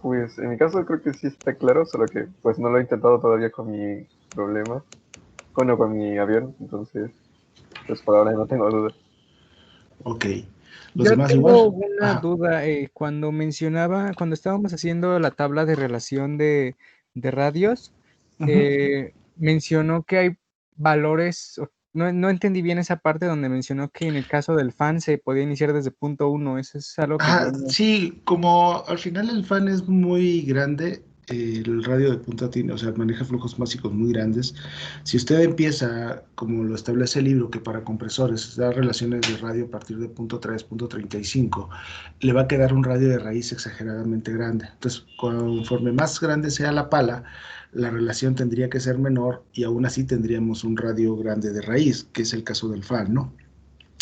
Pues en mi caso creo que sí está claro, solo que pues no lo he intentado todavía con mi problema, bueno, con mi avión, entonces pues por ahora no tengo dudas. Ok. Los Yo demás tengo igual. una Ajá. duda, cuando estábamos haciendo la tabla de relación de radios, Ujú. mencionó que hay valores, no entendí bien esa parte donde mencionó que en el caso del fan se podía iniciar desde punto uno, eso es algo que yo no... Sí, como al final el fan es muy grande, el radio de punta tiene, o sea, maneja flujos básicos muy grandes. Si usted empieza, como lo establece el libro, que para compresores da relaciones de radio a partir de punto 3, punto 35, le va a quedar un radio de raíz exageradamente grande. Entonces, conforme más grande sea la pala, la relación tendría que ser menor y aún así tendríamos un radio grande de raíz, que es el caso del fan, ¿no?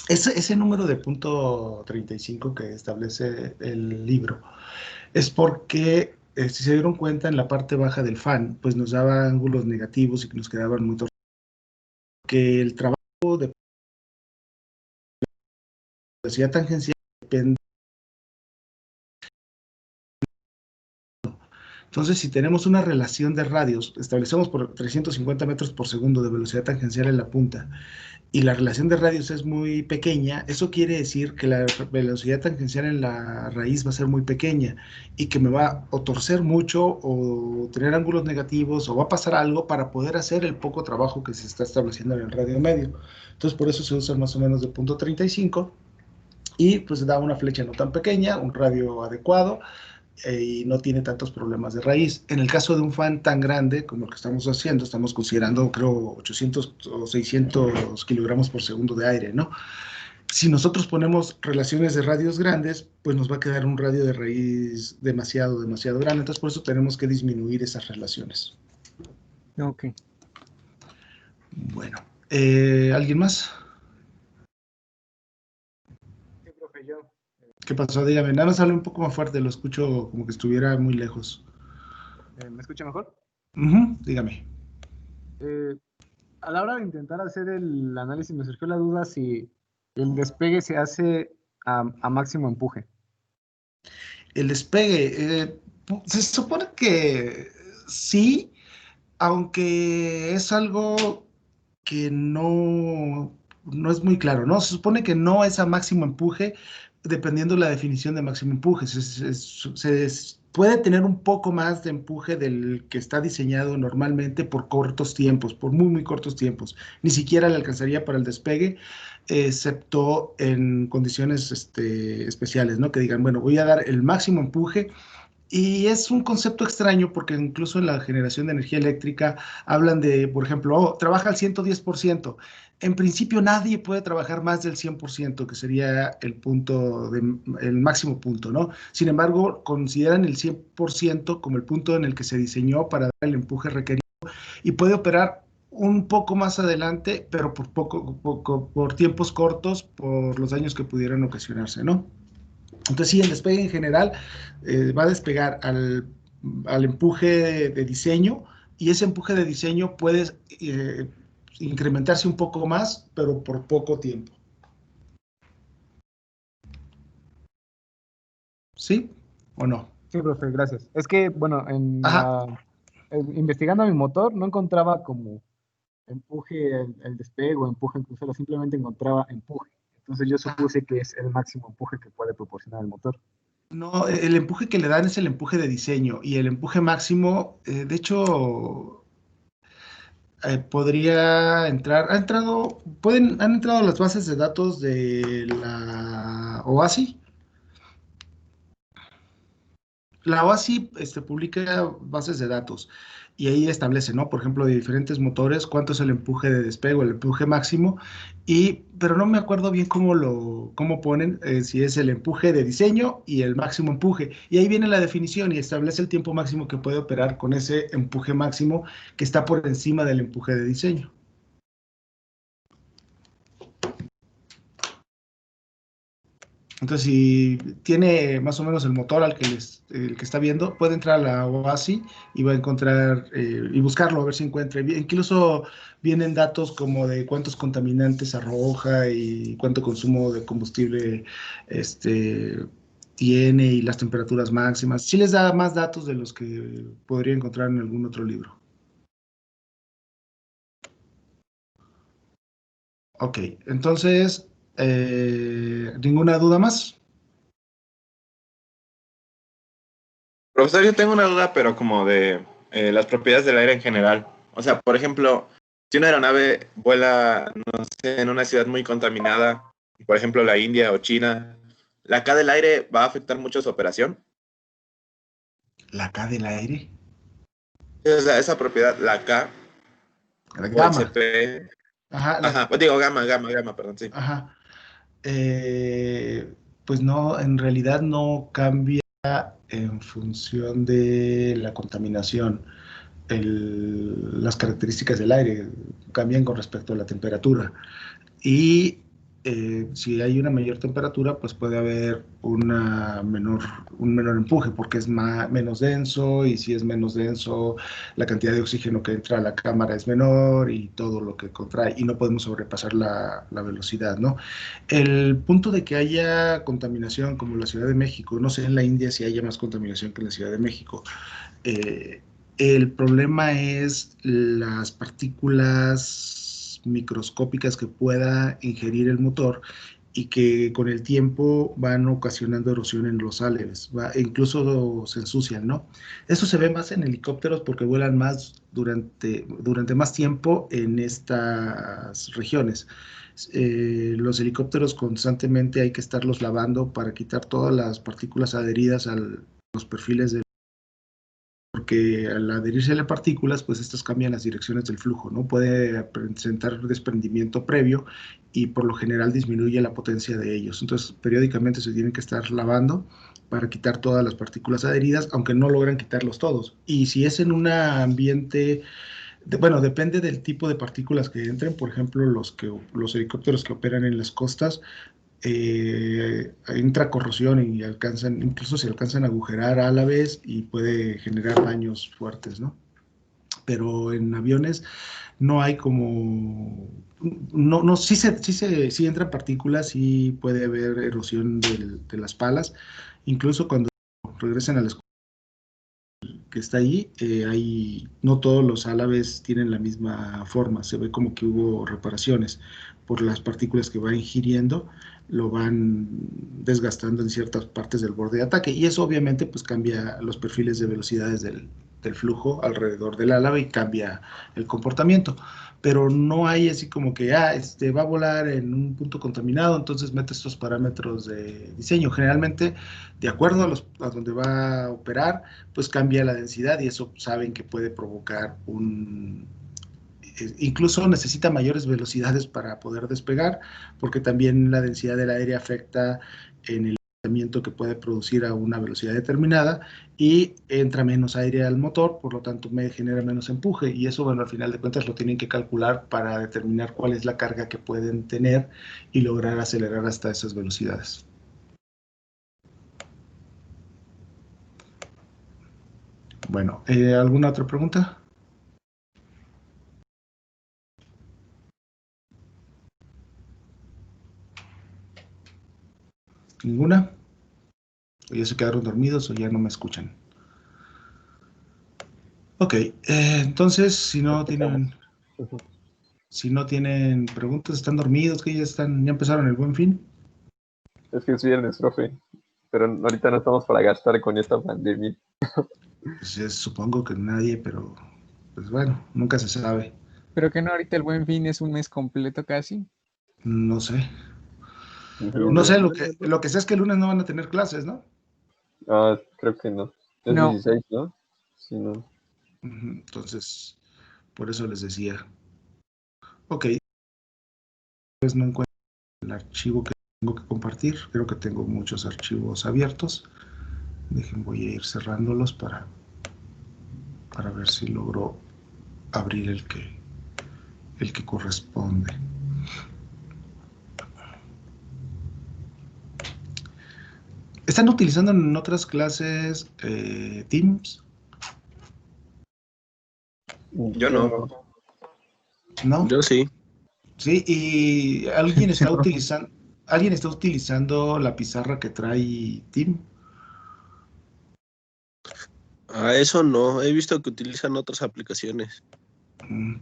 Ese número de punto 35 que establece el libro es porque, si se dieron cuenta, en la parte baja del fan, pues nos daba ángulos negativos y que nos quedaban muy torcidos. Que el trabajo de velocidad tangencial depende. Entonces, si tenemos una relación de radios, establecemos por 350 metros por segundo de velocidad tangencial en la punta, y la relación de radios es muy pequeña, eso quiere decir que la velocidad tangencial en la raíz va a ser muy pequeña y que me va o torcer mucho o tener ángulos negativos o va a pasar algo para poder hacer el poco trabajo que se está estableciendo en el radio medio. Entonces, por eso se usa más o menos de punto 35 y pues da una flecha no tan pequeña, un radio adecuado, y no tiene tantos problemas de raíz. En el caso de un fan tan grande como el que estamos haciendo, estamos considerando, creo, 800 o 600 kilogramos por segundo de aire, ¿no? Si nosotros ponemos relaciones de radios grandes, pues nos va a quedar un radio de raíz demasiado, demasiado grande. Entonces, por eso tenemos que disminuir esas relaciones. Ok. Bueno, ¿alguien más? Sí, profe, yo. ¿Qué pasó? Dígame, nada más hable un poco más fuerte, lo escucho como que estuviera muy lejos. ¿Me escucha mejor? Dígame. Eh, a la hora de intentar hacer el análisis me surgió la duda si el despegue se hace a máximo empuje. El despegue, se supone que sí, aunque es algo que no es muy claro, ¿no? Se supone que no es a máximo empuje, dependiendo de la definición de máximo empuje. Puede tener un poco más de empuje del que está diseñado normalmente por cortos tiempos, por muy, muy cortos tiempos. Ni siquiera le alcanzaría para el despegue, excepto en condiciones especiales, ¿no? Que digan, bueno, voy a dar el máximo empuje y es un concepto extraño porque incluso en la generación de energía eléctrica hablan de, por ejemplo, trabaja al 110%. En principio nadie puede trabajar más del 100%, que sería el máximo punto, ¿no? Sin embargo, consideran el 100% como el punto en el que se diseñó para dar el empuje requerido y puede operar un poco más adelante, pero por tiempos cortos, por los daños que pudieran ocasionarse, ¿no? Entonces, sí, el despegue en general va a despegar al empuje de diseño y ese empuje de diseño puede incrementarse un poco más, pero por poco tiempo. ¿Sí o no? Sí, profe, gracias. Es que, bueno, Ajá. investigando mi motor no encontraba como empuje el despegue o empuje en crucero, simplemente encontraba empuje. Entonces yo supuse que es el máximo empuje que puede proporcionar el motor. No, el empuje que le dan es el empuje de diseño y el empuje máximo, de hecho, podría entrar, han entrado las bases de datos de la OASI. La OASI publica bases de datos y ahí establece, ¿no? Por ejemplo, de diferentes motores, cuánto es el empuje de despegue, el empuje máximo, pero no me acuerdo bien cómo ponen, si es el empuje de diseño y el máximo empuje. Y ahí viene la definición y establece el tiempo máximo que puede operar con ese empuje máximo que está por encima del empuje de diseño. Entonces, si tiene más o menos el motor el que está viendo, puede entrar a la OASI y va a encontrar y buscarlo a ver si encuentra. Incluso vienen datos como de cuántos contaminantes arroja y cuánto consumo de combustible este, tiene y las temperaturas máximas. Sí les da más datos de los que podría encontrar en algún otro libro. Ok, entonces, ¿ninguna duda más? Profesor, yo tengo una duda, pero como de las propiedades del aire en general. O sea, por ejemplo, si una aeronave vuela, no sé, en una ciudad muy contaminada, por ejemplo, la India o China, ¿la K del aire va a afectar mucho su operación? La K del aire, O sea, esa propiedad, la K la o el gamma. CP, Ajá, ajá, pues digo gamma, perdón, sí. ajá. Pues no, en realidad no cambia en función de la contaminación. Las características del aire cambian con respecto a la temperatura. Y si hay una mayor temperatura, pues puede haber un menor empuje porque es menos denso, y si es menos denso, la cantidad de oxígeno que entra a la cámara es menor y todo lo que contrae, y no podemos sobrepasar la velocidad, ¿no? El punto de que haya contaminación como la Ciudad de México, no sé en la India si haya más contaminación que en la Ciudad de México. eh, el problema es las partículas microscópicas que pueda ingerir el motor y que con el tiempo van ocasionando erosión en los aleves, e incluso se ensucian, ¿no? Eso se ve más en helicópteros porque vuelan más durante más tiempo en estas regiones. Los helicópteros constantemente hay que estarlos lavando para quitar todas las partículas adheridas a los perfiles de, porque al adherirse a partículas, pues estas cambian las direcciones del flujo, ¿no? Puede presentar desprendimiento previo y por lo general disminuye la potencia de ellos. Entonces, periódicamente se tienen que estar lavando para quitar todas las partículas adheridas, aunque no logran quitarlos todos. Y si es en un ambiente, bueno, depende del tipo de partículas que entren. Por ejemplo, los helicópteros que operan en las costas, entra corrosión y incluso se alcanzan a agujerar a la vez y puede generar daños fuertes, ¿no? Pero en aviones no hay como, no, sí entran partículas, sí puede haber erosión de las palas, incluso cuando regresen a la escuela que está ahí, no todos los álabes tienen la misma forma, se ve como que hubo reparaciones por las partículas que va ingiriendo, lo van desgastando en ciertas partes del borde de ataque, y eso obviamente pues cambia los perfiles de velocidades del flujo alrededor del álave y cambia el comportamiento, pero no hay así como que, va a volar en un punto contaminado, entonces mete estos parámetros de diseño. Generalmente, de acuerdo a donde va a operar, pues cambia la densidad y eso saben que puede provocar incluso necesita mayores velocidades para poder despegar, porque también la densidad del aire afecta en el lanzamiento que puede producir a una velocidad determinada, y entra menos aire al motor, por lo tanto me genera menos empuje, y eso, bueno, al final de cuentas lo tienen que calcular para determinar cuál es la carga que pueden tener y lograr acelerar hasta esas velocidades. Bueno, ¿alguna otra pregunta? ¿Ninguna? ¿O ya se quedaron dormidos o ya no me escuchan? Ok, entonces, Escuchamos. si no tienen preguntas, están dormidos, que ya empezaron el Buen Fin. Es que es viernes, profe. Pero ahorita no estamos para gastar con esta pandemia. Pues supongo que nadie, pero pues bueno, nunca se sabe. Pero que no, ahorita el Buen Fin es un mes completo casi. No sé. No sé, Imagínate. lo que sé es que el lunes no van a tener clases, ¿no? Creo que no. Es No, 16, ¿no? Sí, no. Entonces, por eso les decía. Ok, pues no encuentro el archivo que tengo que compartir. Creo que tengo muchos archivos abiertos. Voy a ir cerrándolos para ver si logro abrir el que corresponde. ¿Están utilizando en otras clases Teams? Yo no. ¿No? Yo sí. Sí, y alguien está utilizando, ¿Alguien está utilizando la pizarra que trae Team? Eso no, he visto que utilizan otras aplicaciones.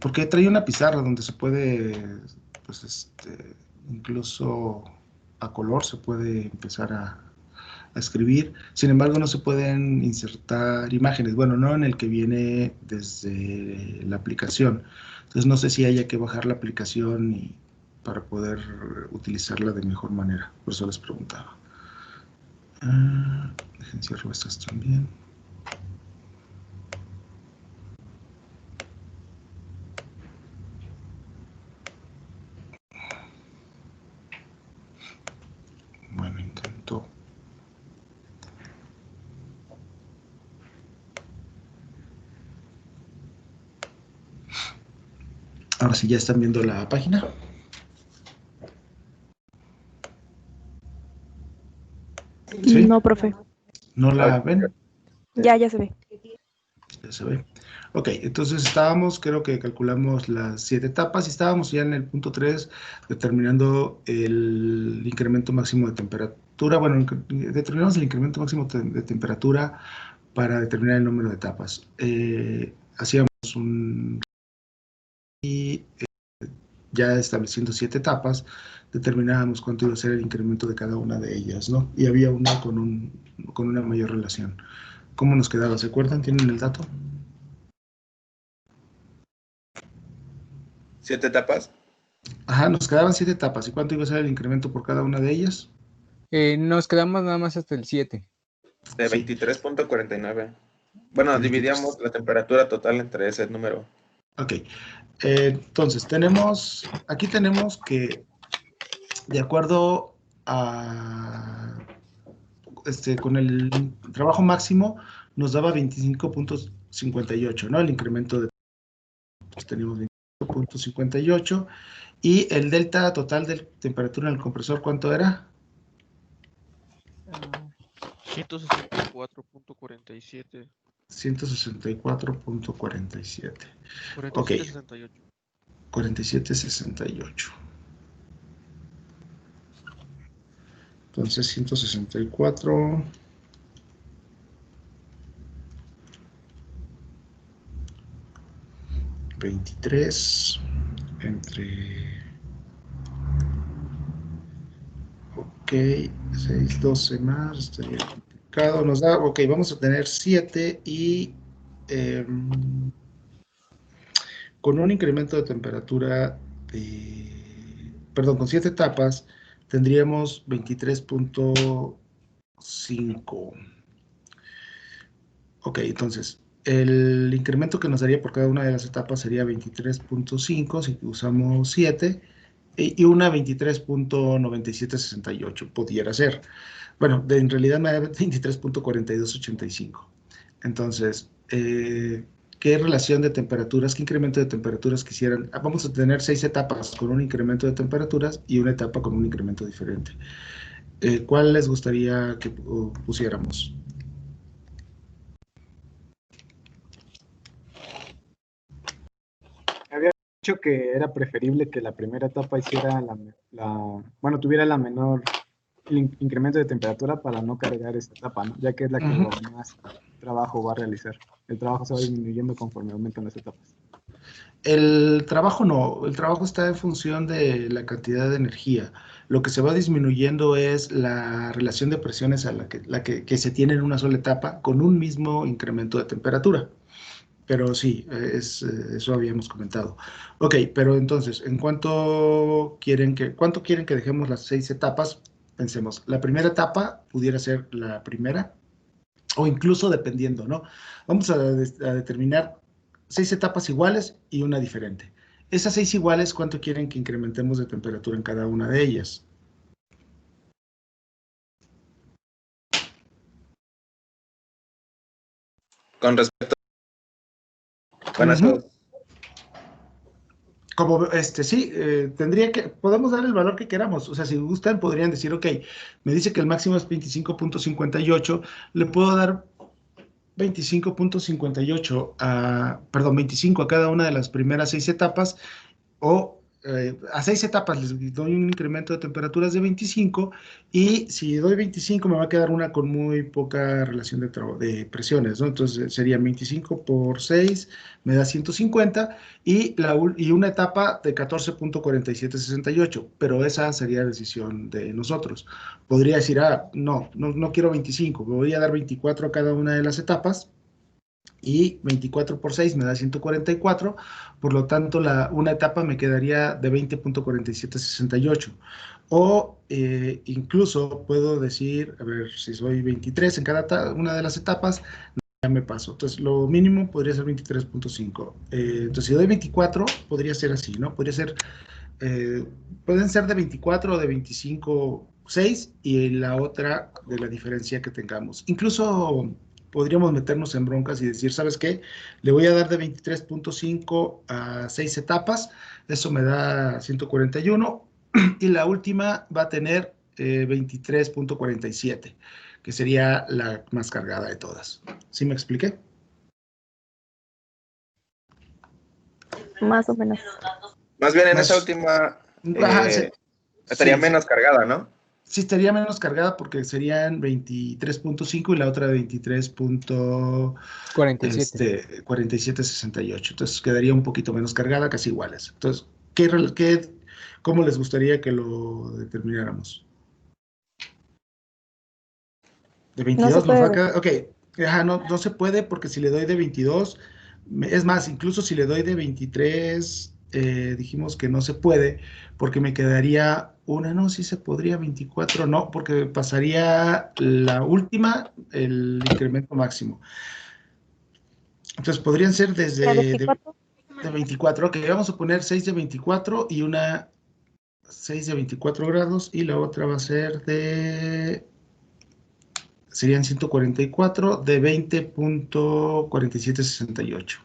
Porque trae una pizarra donde se puede, pues incluso a color se puede empezar a escribir. Sin embargo, no se pueden insertar imágenes. Bueno, no en el que viene desde la aplicación. Entonces, no sé si haya que bajar la aplicación para poder utilizarla de mejor manera. Por eso les preguntaba. Dejen cierro estas también. Bueno, intento. Ahora sí, ya están viendo la página. ¿Sí? No, profe. ¿No la ven? Ya se ve. Ya se ve. Ok, entonces estábamos, creo que calculamos las 7 etapas y estábamos ya en el punto 3 determinando el incremento máximo de temperatura. Bueno, determinamos el incremento máximo de temperatura para determinar el número de etapas. Hacíamos y ya estableciendo 7 etapas, determinábamos cuánto iba a ser el incremento de cada una de ellas, ¿no? Y había una con una mayor relación. ¿Cómo nos quedaba? ¿Se acuerdan? ¿Tienen el dato? 7 etapas. Ajá, nos quedaban 7 etapas. ¿Y cuánto iba a ser el incremento por cada una de ellas? Nos quedamos nada más hasta el 7. De Sí. 23.49. Bueno, 23. dividíamos la temperatura total entre ese número. Ok. Entonces, aquí tenemos que, de acuerdo a, con el trabajo máximo, nos daba 25.58, ¿no? El incremento de, pues, teníamos 25.58. Y el delta total de temperatura en el compresor, ¿cuánto era? 164.47. 164.47. Ok. 47.68. 47.68. Entonces 164. $23 entre. Ok, 6, 12 más, estaría complicado. Nos da, ok, vamos a tener 7 y con un incremento de temperatura perdón, con 7 etapas tendríamos 23.5. Ok, entonces el incremento que nos daría por cada una de las etapas sería 23.5 si usamos 7 y una 23.9768 pudiera ser. Bueno, en realidad me da 23.4285. Entonces, ¿qué relación de temperaturas, qué incremento de temperaturas quisieran? Vamos a tener 6 etapas con un incremento de temperaturas y una etapa con un incremento diferente. ¿Cuál les gustaría que pusiéramos? Había dicho que era preferible que la primera etapa hiciera bueno, tuviera la menor incremento de temperatura para no cargar esta etapa, ¿no? Ya que es la que más trabajo va a realizar. El trabajo se va disminuyendo conforme aumentan las etapas. El trabajo no, el trabajo está en función de la cantidad de energía. Lo que se va disminuyendo es la relación de presiones a que se tiene en una sola etapa con un mismo incremento de temperatura. Pero sí, eso habíamos comentado. Ok, pero entonces, cuánto quieren que dejemos las 6 etapas? Pensemos, la primera etapa pudiera ser la primera, o incluso dependiendo, ¿no? Vamos a determinar 6 etapas iguales y una diferente. Esas 6 iguales, ¿cuánto quieren que incrementemos de temperatura en cada una de ellas? Con respecto. Bueno, eso. Como, sí, podemos dar el valor que queramos. O sea, si gustan, podrían decir, ok, me dice que el máximo es 25.58, le puedo dar 25.58 25 a cada una de las primeras 6 etapas, o a 6 etapas les doy un incremento de temperaturas de 25 y si doy 25 me va a quedar una con muy poca relación de presiones, ¿no? Entonces sería 25 por 6, me da 150 y una etapa de 14.4768, pero esa sería decisión de nosotros. Podría decir, no quiero 25, me voy a dar 24 a cada una de las etapas. Y 24 por 6 me da 144, por lo tanto una etapa me quedaría de 20.4768. O incluso puedo decir, a ver, si soy 23 en cada una de las etapas, ya me paso. Entonces lo mínimo podría ser 23.5. Entonces si doy 24, podría ser así, ¿no? Pueden ser de 24 o de 25, 6 y la otra de la diferencia que tengamos. Incluso podríamos meternos en broncas y decir, ¿sabes qué? Le voy a dar de 23.5 a 6 etapas, eso me da 141 y la última va a tener 23.47, que sería la más cargada de todas. ¿Sí me expliqué? Más o menos. Más bien en Más- esa última Ajá, estaría sí, menos cargada, ¿no? sí, estaría menos cargada porque serían 23.5 y la otra 47. 47.68. Entonces quedaría un poquito menos cargada, casi iguales. Entonces, ¿cómo les gustaría que lo determináramos? De No se 22 nos va a puede. quedar. Ok, ajá, no se puede porque si le doy de 22, es más, incluso si le doy de 23, dijimos que no se puede porque me quedaría una, no, sí se podría, 24, no, porque pasaría la última, el incremento máximo. Entonces podrían ser ¿De desde 24? de 24, ok, vamos a poner 6 de 24 y una 6 de 24 grados y la otra va a ser serían 144 de 20.4768.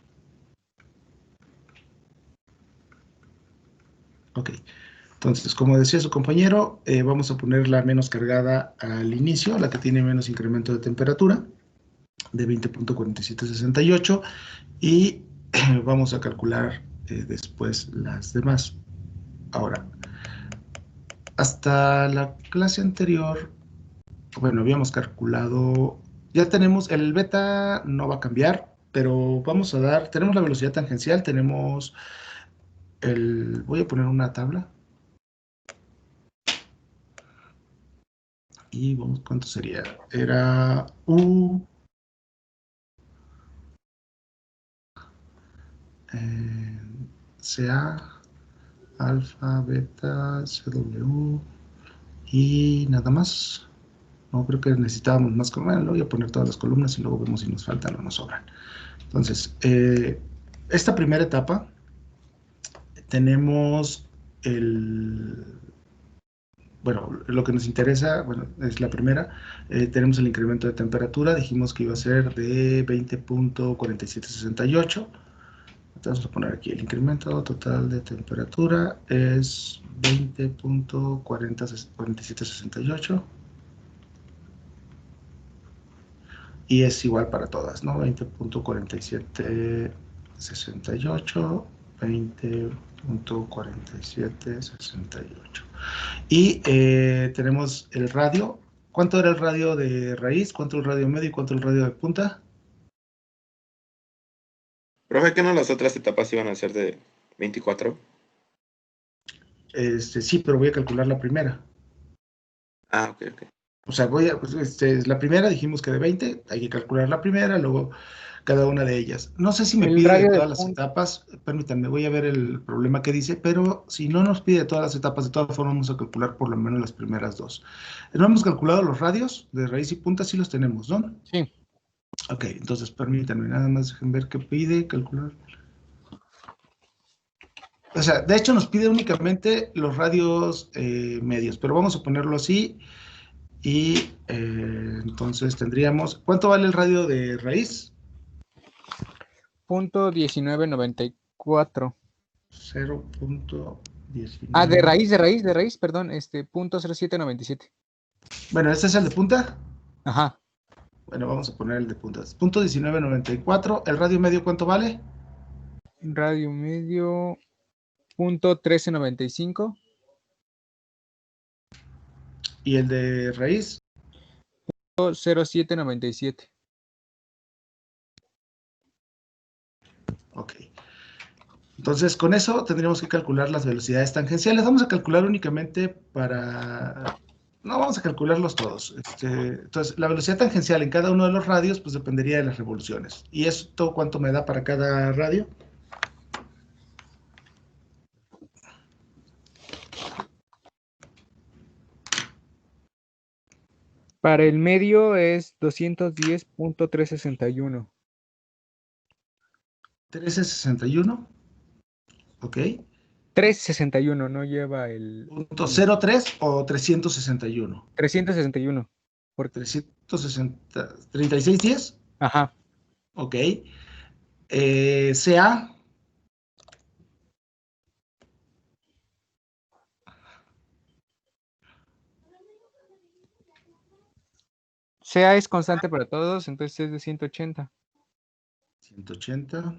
Ok, entonces, como decía su compañero, vamos a poner la menos cargada al inicio, la que tiene menos incremento de temperatura, de 20.4768, y vamos a calcular después las demás. Ahora, hasta la clase anterior, bueno, habíamos calculado, ya tenemos, el beta no va a cambiar, pero tenemos la velocidad tangencial, tenemos voy a poner una tabla y vamos, ¿cuánto sería? Era CA, alfa, beta, CW y nada más. No creo que necesitábamos más columnas. Lo voy a poner todas las columnas y luego vemos si nos faltan o nos sobran. Entonces, esta primera etapa tenemos bueno, lo que nos interesa, bueno, es la primera. Tenemos el incremento de temperatura, dijimos que iba a ser de 20.4768. Vamos a poner aquí el incremento total de temperatura es 20.4768 y es igual para todas, ¿no? 20.4768, 20.4768. Y tenemos el radio. ¿Cuánto era el radio de raíz? ¿Cuánto el radio medio y cuánto el radio de punta? Profe, ¿que no las otras etapas iban a ser de 24? Sí, pero voy a calcular la primera. Ah, ok. O sea, la primera dijimos que de 20, hay que calcular la primera, luego cada una de ellas. No sé si me El pide de radio de todas las punta. etapas, permítanme, voy a ver el problema que dice, pero si no nos pide de todas las etapas, de todas formas vamos a calcular por lo menos las primeras dos. ¿No hemos calculado los radios de raíz y punta? Sí los tenemos, ¿no? Sí. Ok, entonces permítanme, nada más dejen ver qué pide, calcular. O sea, de hecho nos pide únicamente los radios medios, pero vamos a ponerlo así y entonces tendríamos, ¿cuánto vale el radio de raíz? Punto 1994. 0.19. Ah, de raíz, perdón, punto 0797. Bueno, ¿este es el de punta? Ajá. Bueno, vamos a poner el de punta. Punto 1994. ¿El radio medio cuánto vale? Radio medio .1395. ¿Y el de raíz? 0797. Ok. Entonces, con eso tendríamos que calcular las velocidades tangenciales. Vamos a calcular únicamente para... No, vamos a calcularlos todos. Entonces, la velocidad tangencial en cada uno de los radios, pues dependería de las revoluciones. ¿Y esto cuánto me da para cada radio? Para el medio es 210.361. 1361. Ok. 361, no lleva el... .03 o 361. 361. Por... 360, 3610. Ajá. Ok. CA. CA es constante para todos, entonces es de 180. 180.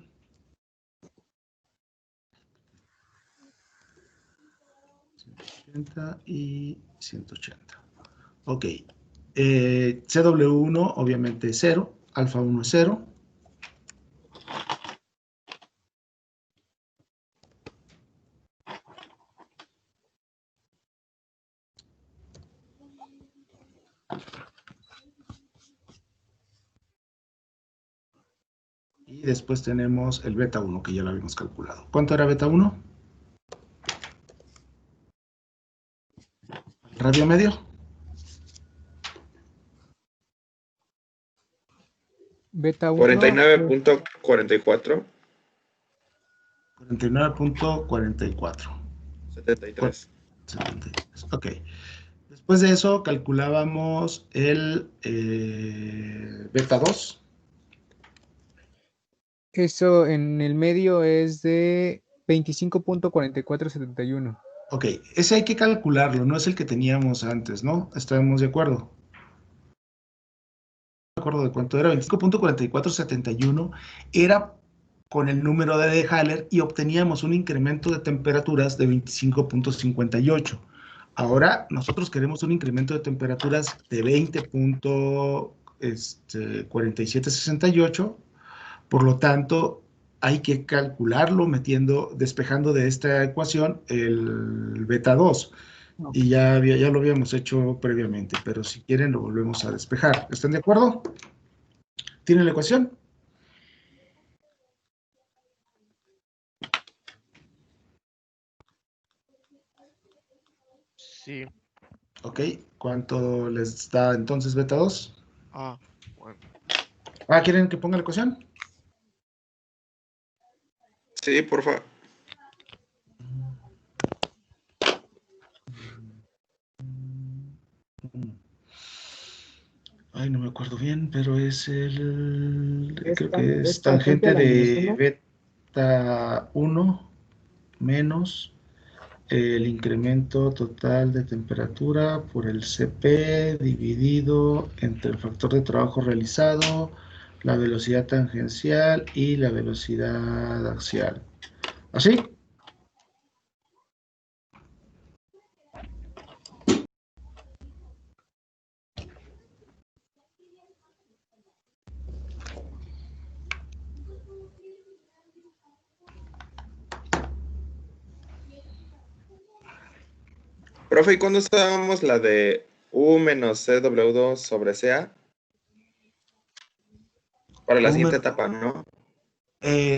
180 y 180. Ok. CW1 obviamente es 0. Alfa 1 es 0. Y después tenemos el beta 1, que ya lo habíamos calculado. ¿Cuánto era beta 1? ¿Radio medio? Beta 1. 49.44. 49.44. 73. 73. Ok. Después de eso calculábamos el beta 2. Eso en el medio es de 25.4471. Ok, ese hay que calcularlo, no es el que teníamos antes, ¿no? ¿Estábamos de acuerdo? No me acuerdo de cuánto era, 25.4471 era con el número de Haller y obteníamos un incremento de temperaturas de 25.58. Ahora nosotros queremos un incremento de temperaturas de 20.4768, por lo tanto hay que calcularlo despejando de esta ecuación el beta 2. Y ya lo habíamos hecho previamente, pero si quieren lo volvemos a despejar. ¿Están de acuerdo? ¿Tienen la ecuación? Sí. Ok, ¿cuánto les da entonces beta 2? Bueno. ¿Quieren que ponga la ecuación? Sí, por favor. Ay, no me acuerdo bien, pero es creo que es es tangente tangente a la menos de 1. beta 1 menos el incremento total de temperatura por el CP dividido entre el factor de trabajo realizado, la velocidad tangencial y la velocidad axial. ¿Así? Profe, ¿y cuándo usábamos la de U menos CW2 sobre CA? Para la siguiente etapa, ¿no?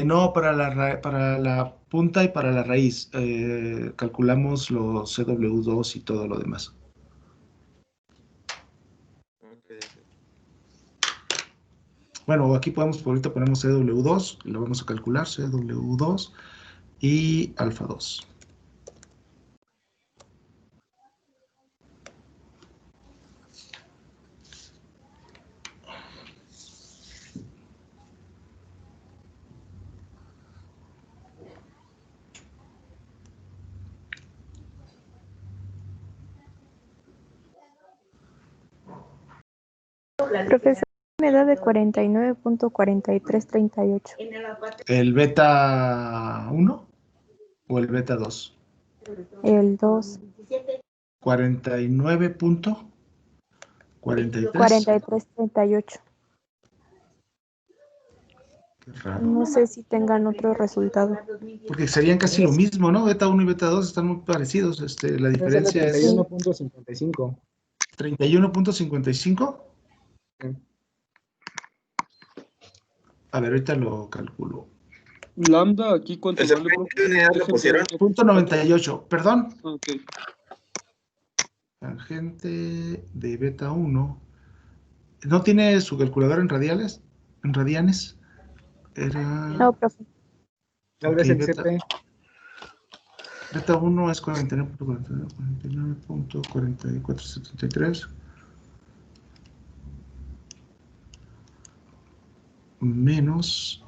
No, para la punta y para la raíz. Calculamos los CW2 y todo lo demás. Bueno, aquí ahorita ponemos CW2, lo vamos a calcular, CW2 y alfa 2. Profesor, me da de 49.4338. ¿El beta 1? o el beta 2? El 2. 49.43. 43.38. Qué raro. No sé si tengan otro resultado. Porque serían casi lo mismo, ¿no? Beta 1 y beta 2 están muy parecidos. La Es el diferencia de es 31.55. 31.55. Sí. A ver, ahorita lo calculo. Lambda, aquí cuánto ¿Ese vale, profe? qué unidad le pusieron? Punto 98. Perdón. Ok. Tangente de beta 1. ¿No tiene su calculador en radiales? ¿En radianes? Era... No, profe. Tal ok, vez el beta, CP. beta 1 es 49.4473 menos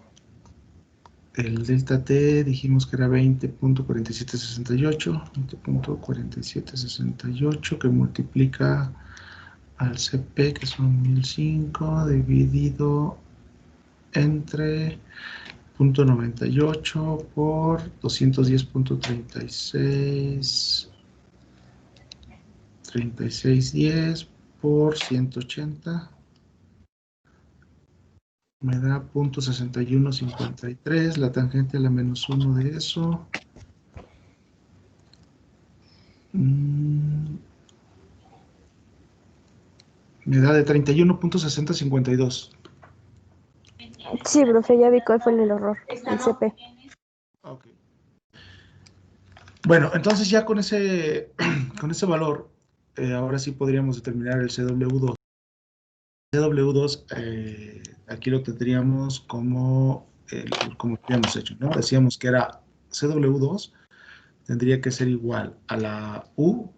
el delta T, dijimos que era 20.4768, 20.4768 que multiplica al CP, que son 1005, dividido entre 0.98 por 210.36, 3610 por 180, me da 0.6153, la tangente a la menos 1 de eso. Me da de 31.6052. Sí, profe, ya vi cuál fue el error. El CP. Ok. Bueno, entonces ya con ese valor, ahora sí podríamos determinar el CW2. CW2, aquí lo tendríamos como habíamos hecho, ¿no? Decíamos que era CW2, tendría que ser igual a la U,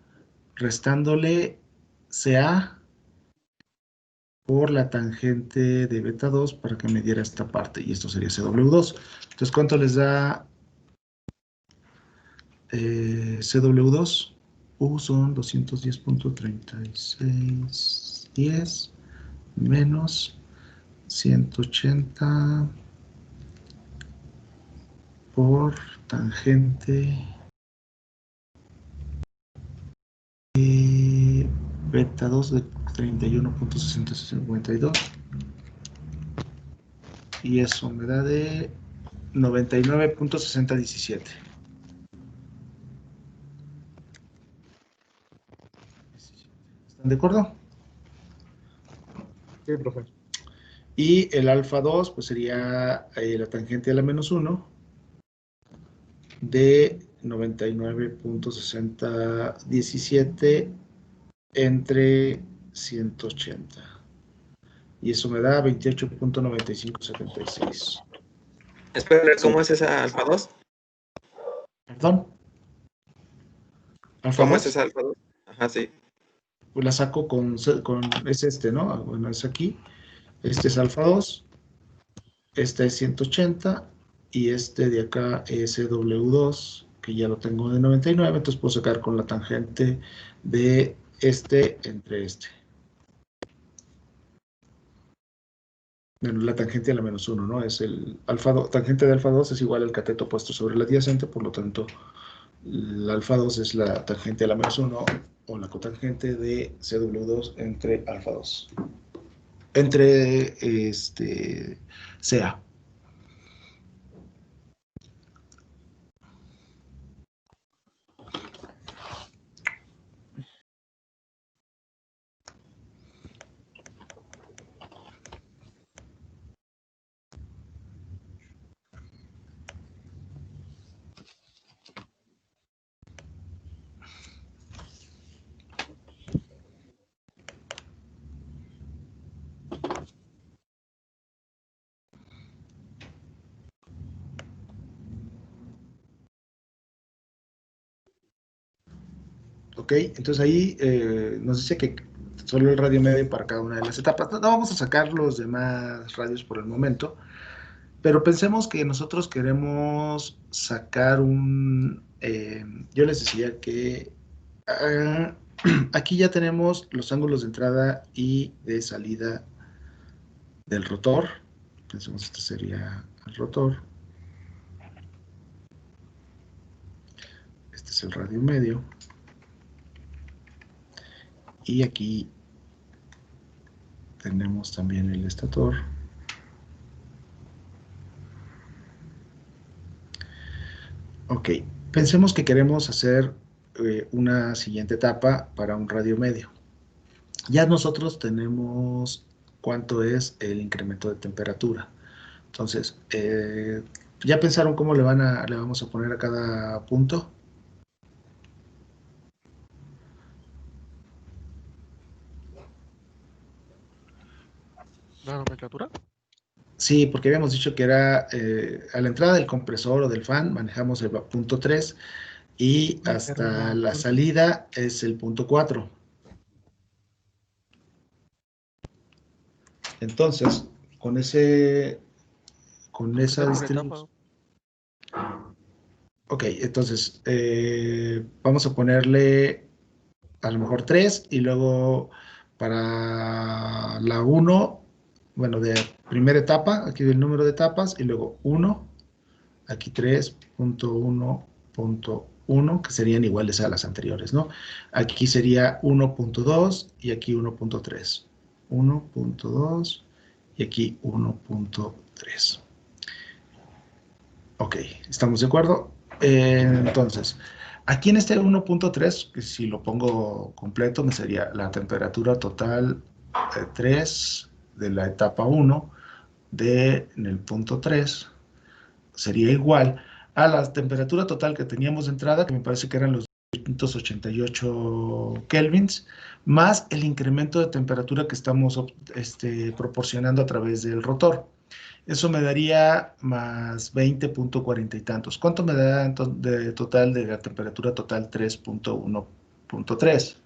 restándole CA por la tangente de beta 2 para que me diera esta parte, y esto sería CW2. Entonces, ¿cuánto les da CW2? U son 210.3610 menos 180 por tangente beta 2 de 31.6052, y eso me da de 99.6017. ¿Están de acuerdo? Sí, profe. Y el alfa 2 pues sería la tangente a la menos 1 de 99.6017 entre 180. Y eso me da 28.9576. Espera, ¿cómo es esa alfa 2? ¿Perdón? ¿Alfa ¿Cómo es 2? esa alfa 2? Ajá, sí. Pues la saco es ¿no? Bueno, es aquí. Este es alfa 2. Este es 180. Y este de acá es W2, que ya lo tengo de 99. Entonces puedo sacar con la tangente de este entre este. Bueno, la tangente a la menos 1, ¿no? Es el alfa 2, tangente de alfa 2 es igual al cateto puesto sobre el adyacente, por lo tanto, el alfa 2 es la tangente a la menos 1 o la cotangente de CW2 entre alfa 2. Entre CA. Ok, entonces ahí nos dice que solo el radio medio para cada una de las etapas. No vamos a sacar los demás radios por el momento, pero pensemos que nosotros queremos sacar yo les decía que aquí ya tenemos los ángulos de entrada y de salida del rotor. Pensemos, este sería el rotor. es el radio medio. Y aquí tenemos también el estator. Ok, pensemos que queremos hacer una siguiente etapa para un radio medio. Ya nosotros tenemos cuánto es el incremento de temperatura. Entonces, ¿ya pensaron cómo le vamos a poner a cada punto? ¿La nomenclatura? Sí, porque habíamos dicho que era a la entrada del compresor o del fan manejamos el punto 3 y hasta la salida es el punto 4. Entonces, con esa distribución. Ok, entonces vamos a ponerle a lo mejor 3 y luego para la 1, bueno, de primera etapa, aquí el número de etapas, y luego 1, aquí 3.1.1, que serían iguales a las anteriores, ¿no? Aquí sería 1.2 y aquí 1.3. 1.2 y aquí 1.3. Ok, ¿estamos de acuerdo? Entonces, aquí en este 1.3, que si lo pongo completo, me sería la temperatura total 3 de la etapa 1 en el punto 3, sería igual a la temperatura total que teníamos de entrada, que me parece que eran los 288 kelvins, más el incremento de temperatura que estamos proporcionando a través del rotor. Eso me daría más 20.40 y tantos. ¿Cuánto me da de total de la temperatura total 3.1.3?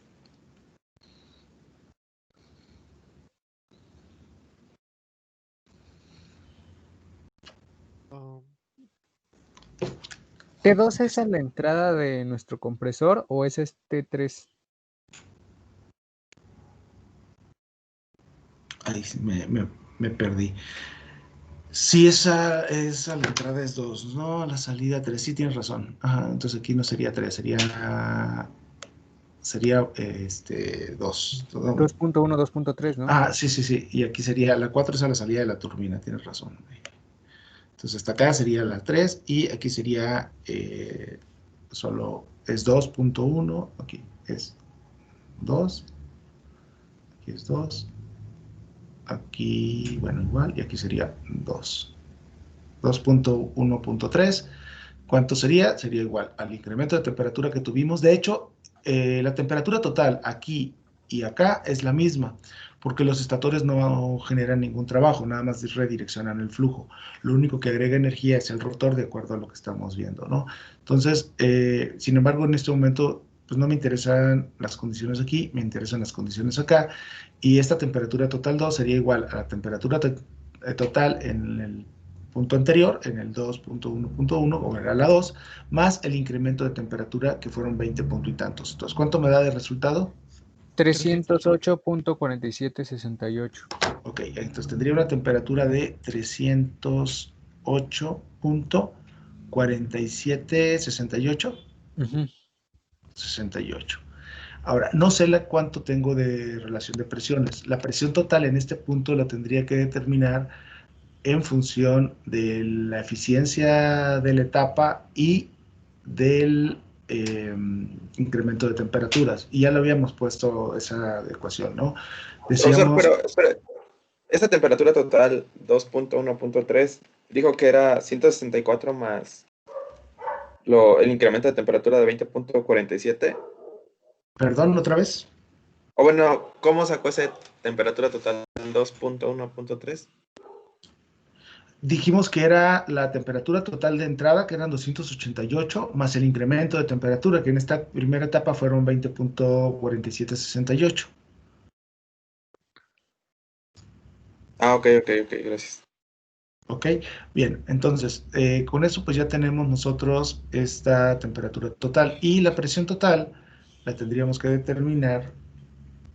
¿T2 es a la entrada de nuestro compresor o es T3? Ahí me perdí. Sí, esa a la entrada es 2, no, a la salida 3, sí tienes razón. Ajá, entonces aquí no sería 3, sería 2. 2.1, 2.3, ¿no? Ah, sí, y aquí sería la 4 es a la salida de la turbina, tienes razón. Entonces hasta acá sería la 3 y aquí sería solo es 2.1, aquí es 2, aquí es 2, aquí, bueno, igual, y aquí sería 2. 2.1.3. ¿Cuánto sería? Sería igual al incremento de temperatura que tuvimos. De hecho, la temperatura total aquí y acá es la misma, porque los estatores no generan ningún trabajo, nada más redireccionan el flujo. Lo único que agrega energía es el rotor, de acuerdo a lo que estamos viendo, ¿no? Entonces, sin embargo, en este momento, pues no me interesan las condiciones aquí, me interesan las condiciones acá, y esta temperatura total 2 sería igual a la temperatura total en el punto anterior, en el 2.1.1, o era la 2, más el incremento de temperatura, que fueron 20 punto y tantos. Entonces, ¿cuánto me da de resultado? 308.4768. Ok, entonces tendría una temperatura de 308.4768. 68. Ahora, no sé cuánto tengo de relación de presiones. La presión total en este punto la tendría que determinar en función de la eficiencia de la etapa y del incremento de temperaturas. Y ya lo habíamos puesto esa ecuación, ¿no? Profesor, pero espera, esta temperatura total 2.1.3 dijo que era 164 más el incremento de temperatura de 20.47. Perdón, otra vez. O bueno, ¿cómo sacó esa temperatura total 2.1.3? Dijimos que era la temperatura total de entrada, que eran 288, más el incremento de temperatura, que en esta primera etapa fueron 20.4768. Ah, ok, gracias. Ok, bien, entonces con eso pues ya tenemos nosotros esta temperatura total y la presión total la tendríamos que determinar,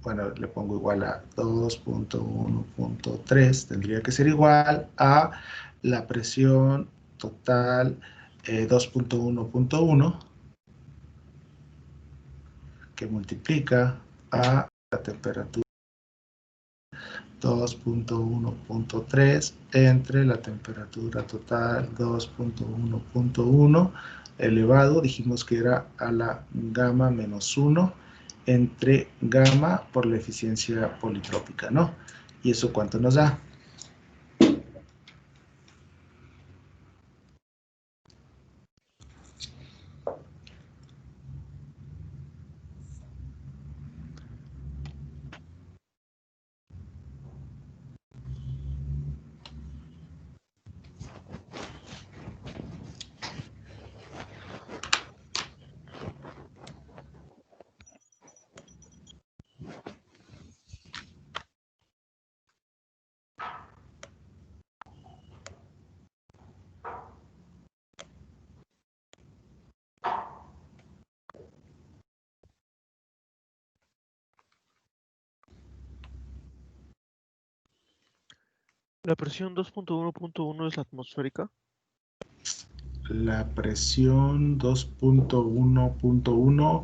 bueno, le pongo igual a 2.1.3, tendría que ser igual a la presión total 2.1.1 que multiplica a la temperatura 2.1.3 entre la temperatura total 2.1.1 elevado, dijimos que era a la gamma menos 1 entre gamma por la eficiencia politrópica, ¿no? ¿Y eso cuánto nos da? La presión 2.1.1 es la atmosférica. La presión 2.1.1.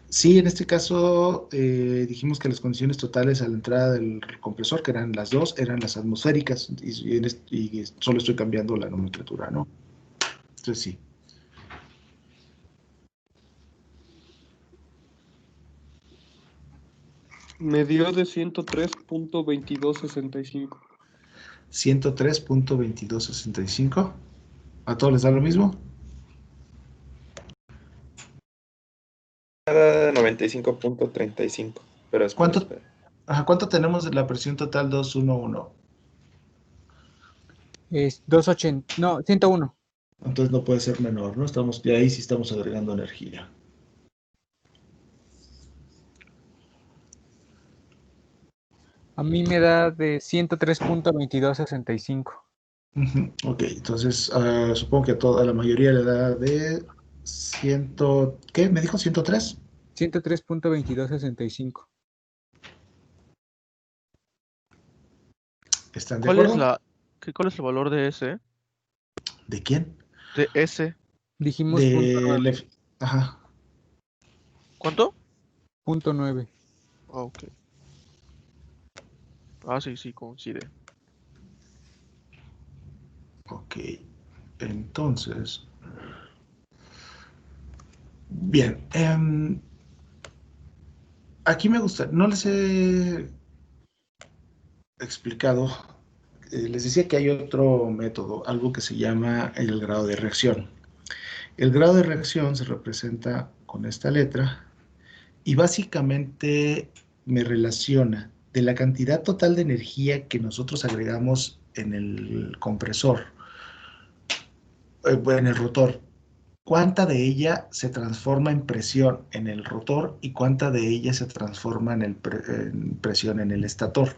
Sí, en este caso dijimos que las condiciones totales a la entrada del compresor, que eran las dos, eran las atmosféricas, y solo estoy cambiando la nomenclatura, ¿no? Entonces sí. Me dio de 103.2265. 103.2265. ¿A todos les da lo mismo? 95.35. Pero espera, ¿Cuánto, espera. ¿Cuánto tenemos de la presión total 211? Es 280, no, 101. Entonces no puede ser menor, ¿no? Estamos, de ahí sí estamos agregando energía. A mí me da de 103.2265. Ok, entonces supongo que a la mayoría le da de 100, ¿qué? ¿Me dijo 103? 103.2265. ¿Están de ¿Cuál es acuerdo? cuál es el valor de ese? ¿De quién? De ese. Dijimos Ajá. ¿Cuánto? punto 9. Ah, ok. Ah, sí, coincide. Ok, entonces, bien, aquí me gusta, no les he explicado, les decía que hay otro método, algo que se llama el grado de reacción. El grado de reacción se representa con esta letra y básicamente me relaciona de la cantidad total de energía que nosotros agregamos en el compresor, en el rotor. Cuánta de ella se transforma en presión en el rotor y cuánta de ella se transforma en presión en el estator.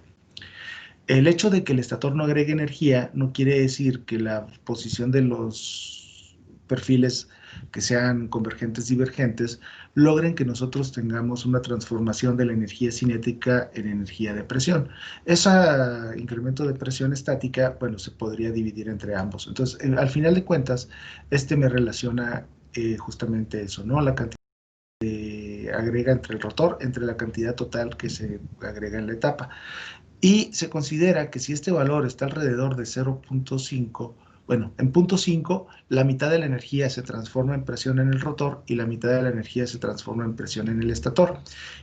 El hecho de que el estator no agregue energía no quiere decir que la posición de los perfiles que sean convergentes divergentes logren que nosotros tengamos una transformación de la energía cinética en energía de presión. Ese incremento de presión estática, bueno, se podría dividir entre ambos. Entonces, al final de cuentas, me relaciona justamente eso, ¿no? La cantidad que agrega entre el rotor, entre la cantidad total que se agrega en la etapa. Y se considera que si este valor está alrededor de 0.5, bueno, en 0.5, la mitad de la energía se transforma en presión en el rotor y la mitad de la energía se transforma en presión en el estator.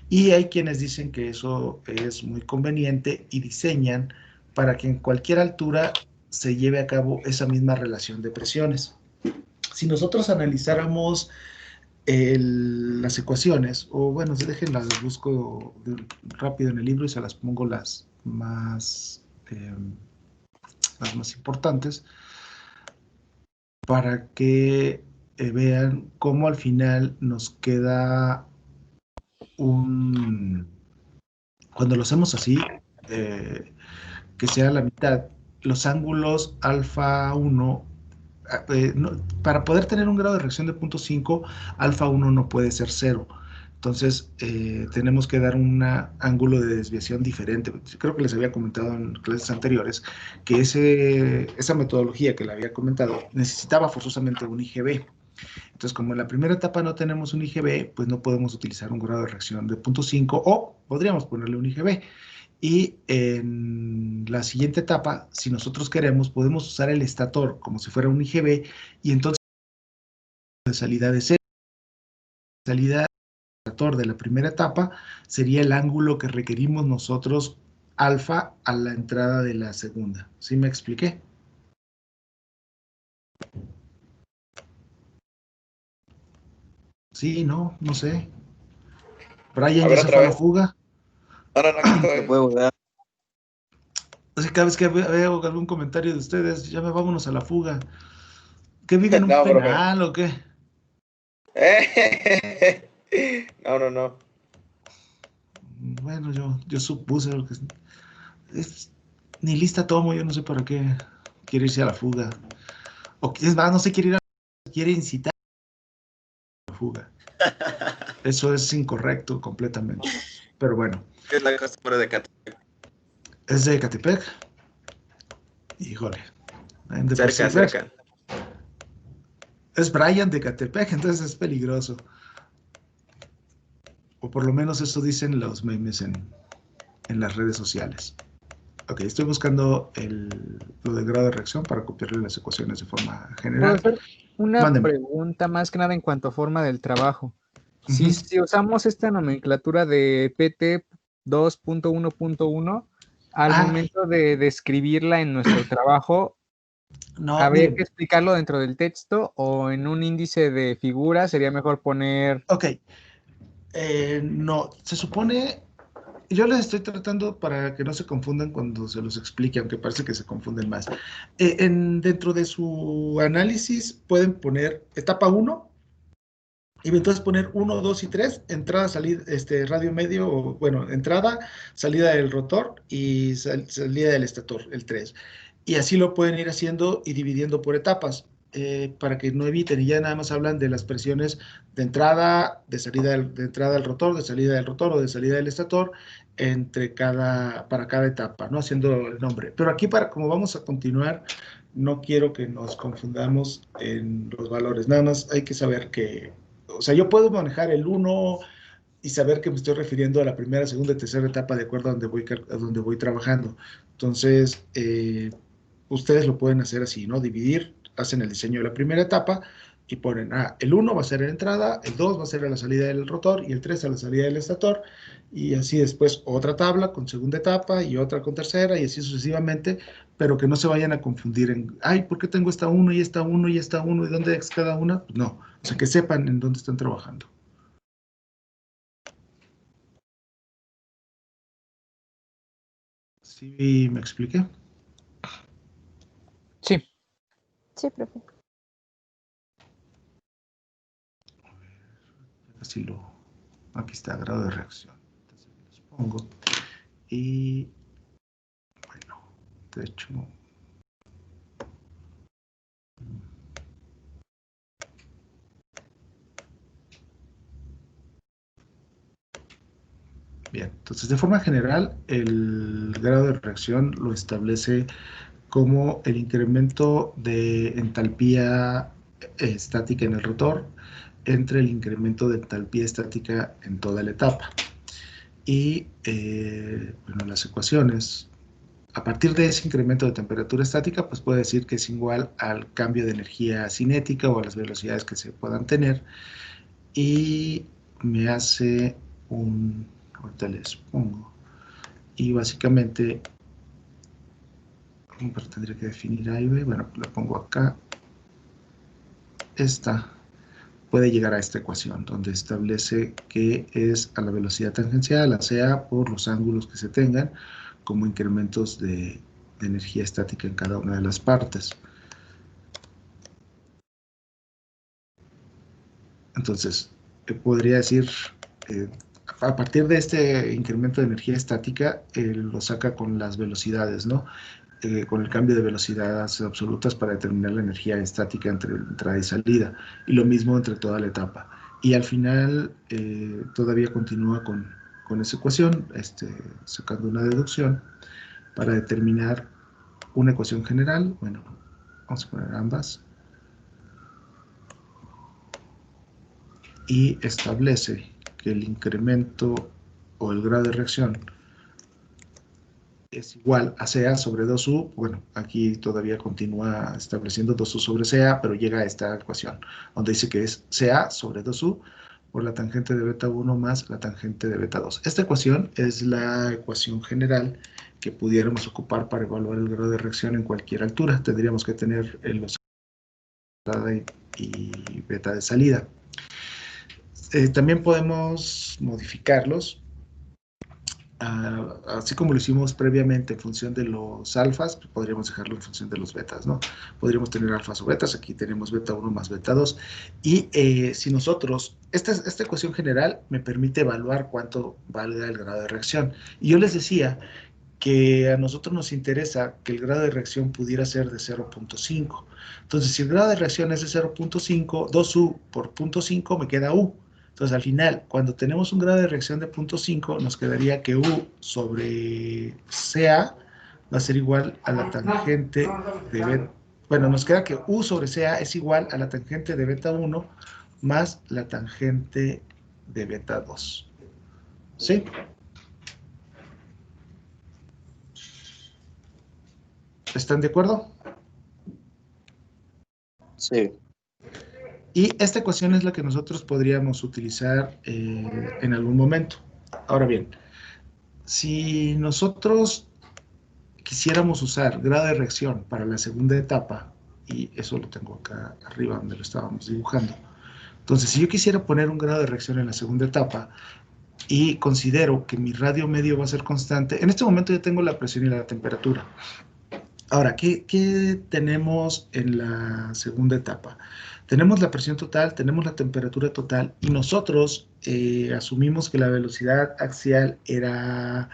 Y hay quienes dicen que eso es muy conveniente y diseñan para que en cualquier altura se lleve a cabo esa misma relación de presiones. Si nosotros analizáramos las ecuaciones, o bueno, déjenlas, las busco rápido en el libro y se las pongo las más importantes para que vean cómo al final nos queda cuando lo hacemos así, que sea la mitad, los ángulos alfa 1, para poder tener un grado de reacción de 0.5, alfa 1 no puede ser 0. Entonces, tenemos que dar un ángulo de desviación diferente. Creo que les había comentado en clases anteriores que esa metodología que le había comentado necesitaba forzosamente un IGB. Entonces, como en la primera etapa no tenemos un IGB, pues no podemos utilizar un grado de reacción de 0.5 o podríamos ponerle un IGB. Y en la siguiente etapa, si nosotros queremos, podemos usar el estator como si fuera un IGB y entonces la salida de cero, salida del estator de la primera etapa sería el ángulo que requerimos nosotros alfa a la entrada de la segunda. ¿Sí me expliqué? Sí, no sé. Brian A ya ver, se otra fue a la vez. fuga. No, aquí Se estoy. puede volver. Así que cada vez que veo algún comentario de ustedes, ya me vámonos a la fuga. ¿Qué viven un No, profe. penal o qué? No. Bueno, yo supuse lo que ni lista tomo, yo no sé para qué quiere irse a la fuga. O es más, no se quiere ir a la fuga, quiere incitar a la fuga. Eso es incorrecto completamente. Pero bueno, ¿Qué es la costumbre de Catepec? es de Ecatepec. Híjole. De por sí, Cerca. es Brian de Ecatepec, entonces es peligroso. O por lo menos eso dicen los memes en las redes sociales. Ok, estoy buscando lo de grado de reacción para copiarle las ecuaciones de forma general. Profesor, una Mándeme. pregunta más que nada en cuanto a forma del trabajo. Ujú. Si usamos esta nomenclatura de PT 2.1.1, al Ah, momento de describirla en nuestro trabajo, no, ¿habría que miren. explicarlo dentro del texto o en un índice de figuras sería mejor poner? Ok. No, se supone. Yo les estoy tratando para que no se confundan cuando se los explique, aunque parece que se confunden más. Dentro de su análisis pueden poner etapa 1 y entonces poner 1, 2 y 3, entrada, salida, radio medio, o, bueno, entrada, salida del rotor y salida del estator, el 3. Y así lo pueden ir haciendo y dividiendo por etapas, para que no eviten, y ya nada más hablan de las presiones de entrada, de salida de entrada del rotor, de salida del rotor o de salida del estator, para cada etapa, ¿no? Haciendo el nombre. Pero aquí, como vamos a continuar, no quiero que nos confundamos en los valores, nada más hay que saber que, o sea, yo puedo manejar el 1 y saber que me estoy refiriendo a la primera, segunda y tercera etapa de acuerdo a donde voy trabajando. Entonces, ustedes lo pueden hacer así, ¿no? Dividir, hacen el diseño de la primera etapa y ponen, el 1 va a ser la entrada, el 2 va a ser a la salida del rotor y el 3 a la salida del estator, y así después otra tabla con segunda etapa y otra con tercera y así sucesivamente, pero que no se vayan a confundir en, ¿por qué tengo esta 1 y esta 1 y esta 1 y dónde es cada una? Pues no, o sea, que sepan en dónde están trabajando. ¿Sí me expliqué? Sí. Sí, profe. Así aquí está, grado de reacción. Entonces los pongo y, bueno, de hecho, bien, entonces de forma general el grado de reacción lo establece como el incremento de entalpía estática en el rotor entre el incremento de entalpía estática en toda la etapa. Y, bueno, las ecuaciones, a partir de ese incremento de temperatura estática, pues puede decir que es igual al cambio de energía cinética o a las velocidades que se puedan tener. Y me hace ahorita les pongo, y básicamente, pero tendría que definir ahí, bueno, lo pongo acá, esta puede llegar a esta ecuación, donde establece que es a la velocidad tangencial, la sea por los ángulos que se tengan, como incrementos de energía estática en cada una de las partes. Entonces, podría decir, a partir de este incremento de energía estática, lo saca con las velocidades, ¿no? Con el cambio de velocidades absolutas para determinar la energía estática entre entrada y salida, y lo mismo entre toda la etapa. Y al final todavía continúa con esa ecuación, sacando una deducción para determinar una ecuación general. Bueno, vamos a poner ambas. y establece que el incremento o el grado de reacción es igual a CA sobre 2U, bueno, aquí todavía continúa estableciendo 2U sobre CA, pero llega a esta ecuación, donde dice que es CA sobre 2U por la tangente de beta 1 más la tangente de beta 2. Esta ecuación es la ecuación general que pudiéramos ocupar para evaluar el grado de reacción en cualquier altura. Tendríamos que tener los y beta de salida. También podemos modificarlos, así como lo hicimos previamente en función de los alfas, pues podríamos dejarlo en función de los betas, ¿no? Podríamos tener alfas o betas, aquí tenemos beta 1 más beta 2, y si nosotros, esta ecuación general me permite evaluar cuánto valga el grado de reacción, y yo les decía que a nosotros nos interesa que el grado de reacción pudiera ser de 0.5, entonces si el grado de reacción es de 0.5, 2U por 0.5 me queda U. Entonces, al final, cuando tenemos un grado de reacción de 0.5, nos quedaría que U sobre CA va a ser igual a la tangente de beta. Bueno, nos queda que U sobre CA es igual a la tangente de beta 1 más la tangente de beta 2. ¿Sí? ¿Están de acuerdo? Sí. Y esta ecuación es la que nosotros podríamos utilizar en algún momento. Ahora bien, si nosotros quisiéramos usar grado de reacción para la segunda etapa, y eso lo tengo acá arriba donde lo estábamos dibujando, entonces si yo quisiera poner un grado de reacción en la segunda etapa y considero que mi radio medio va a ser constante, en este momento yo tengo la presión y la temperatura. Ahora, ¿qué tenemos en la segunda etapa? Tenemos la presión total, tenemos la temperatura total y nosotros asumimos que la velocidad axial era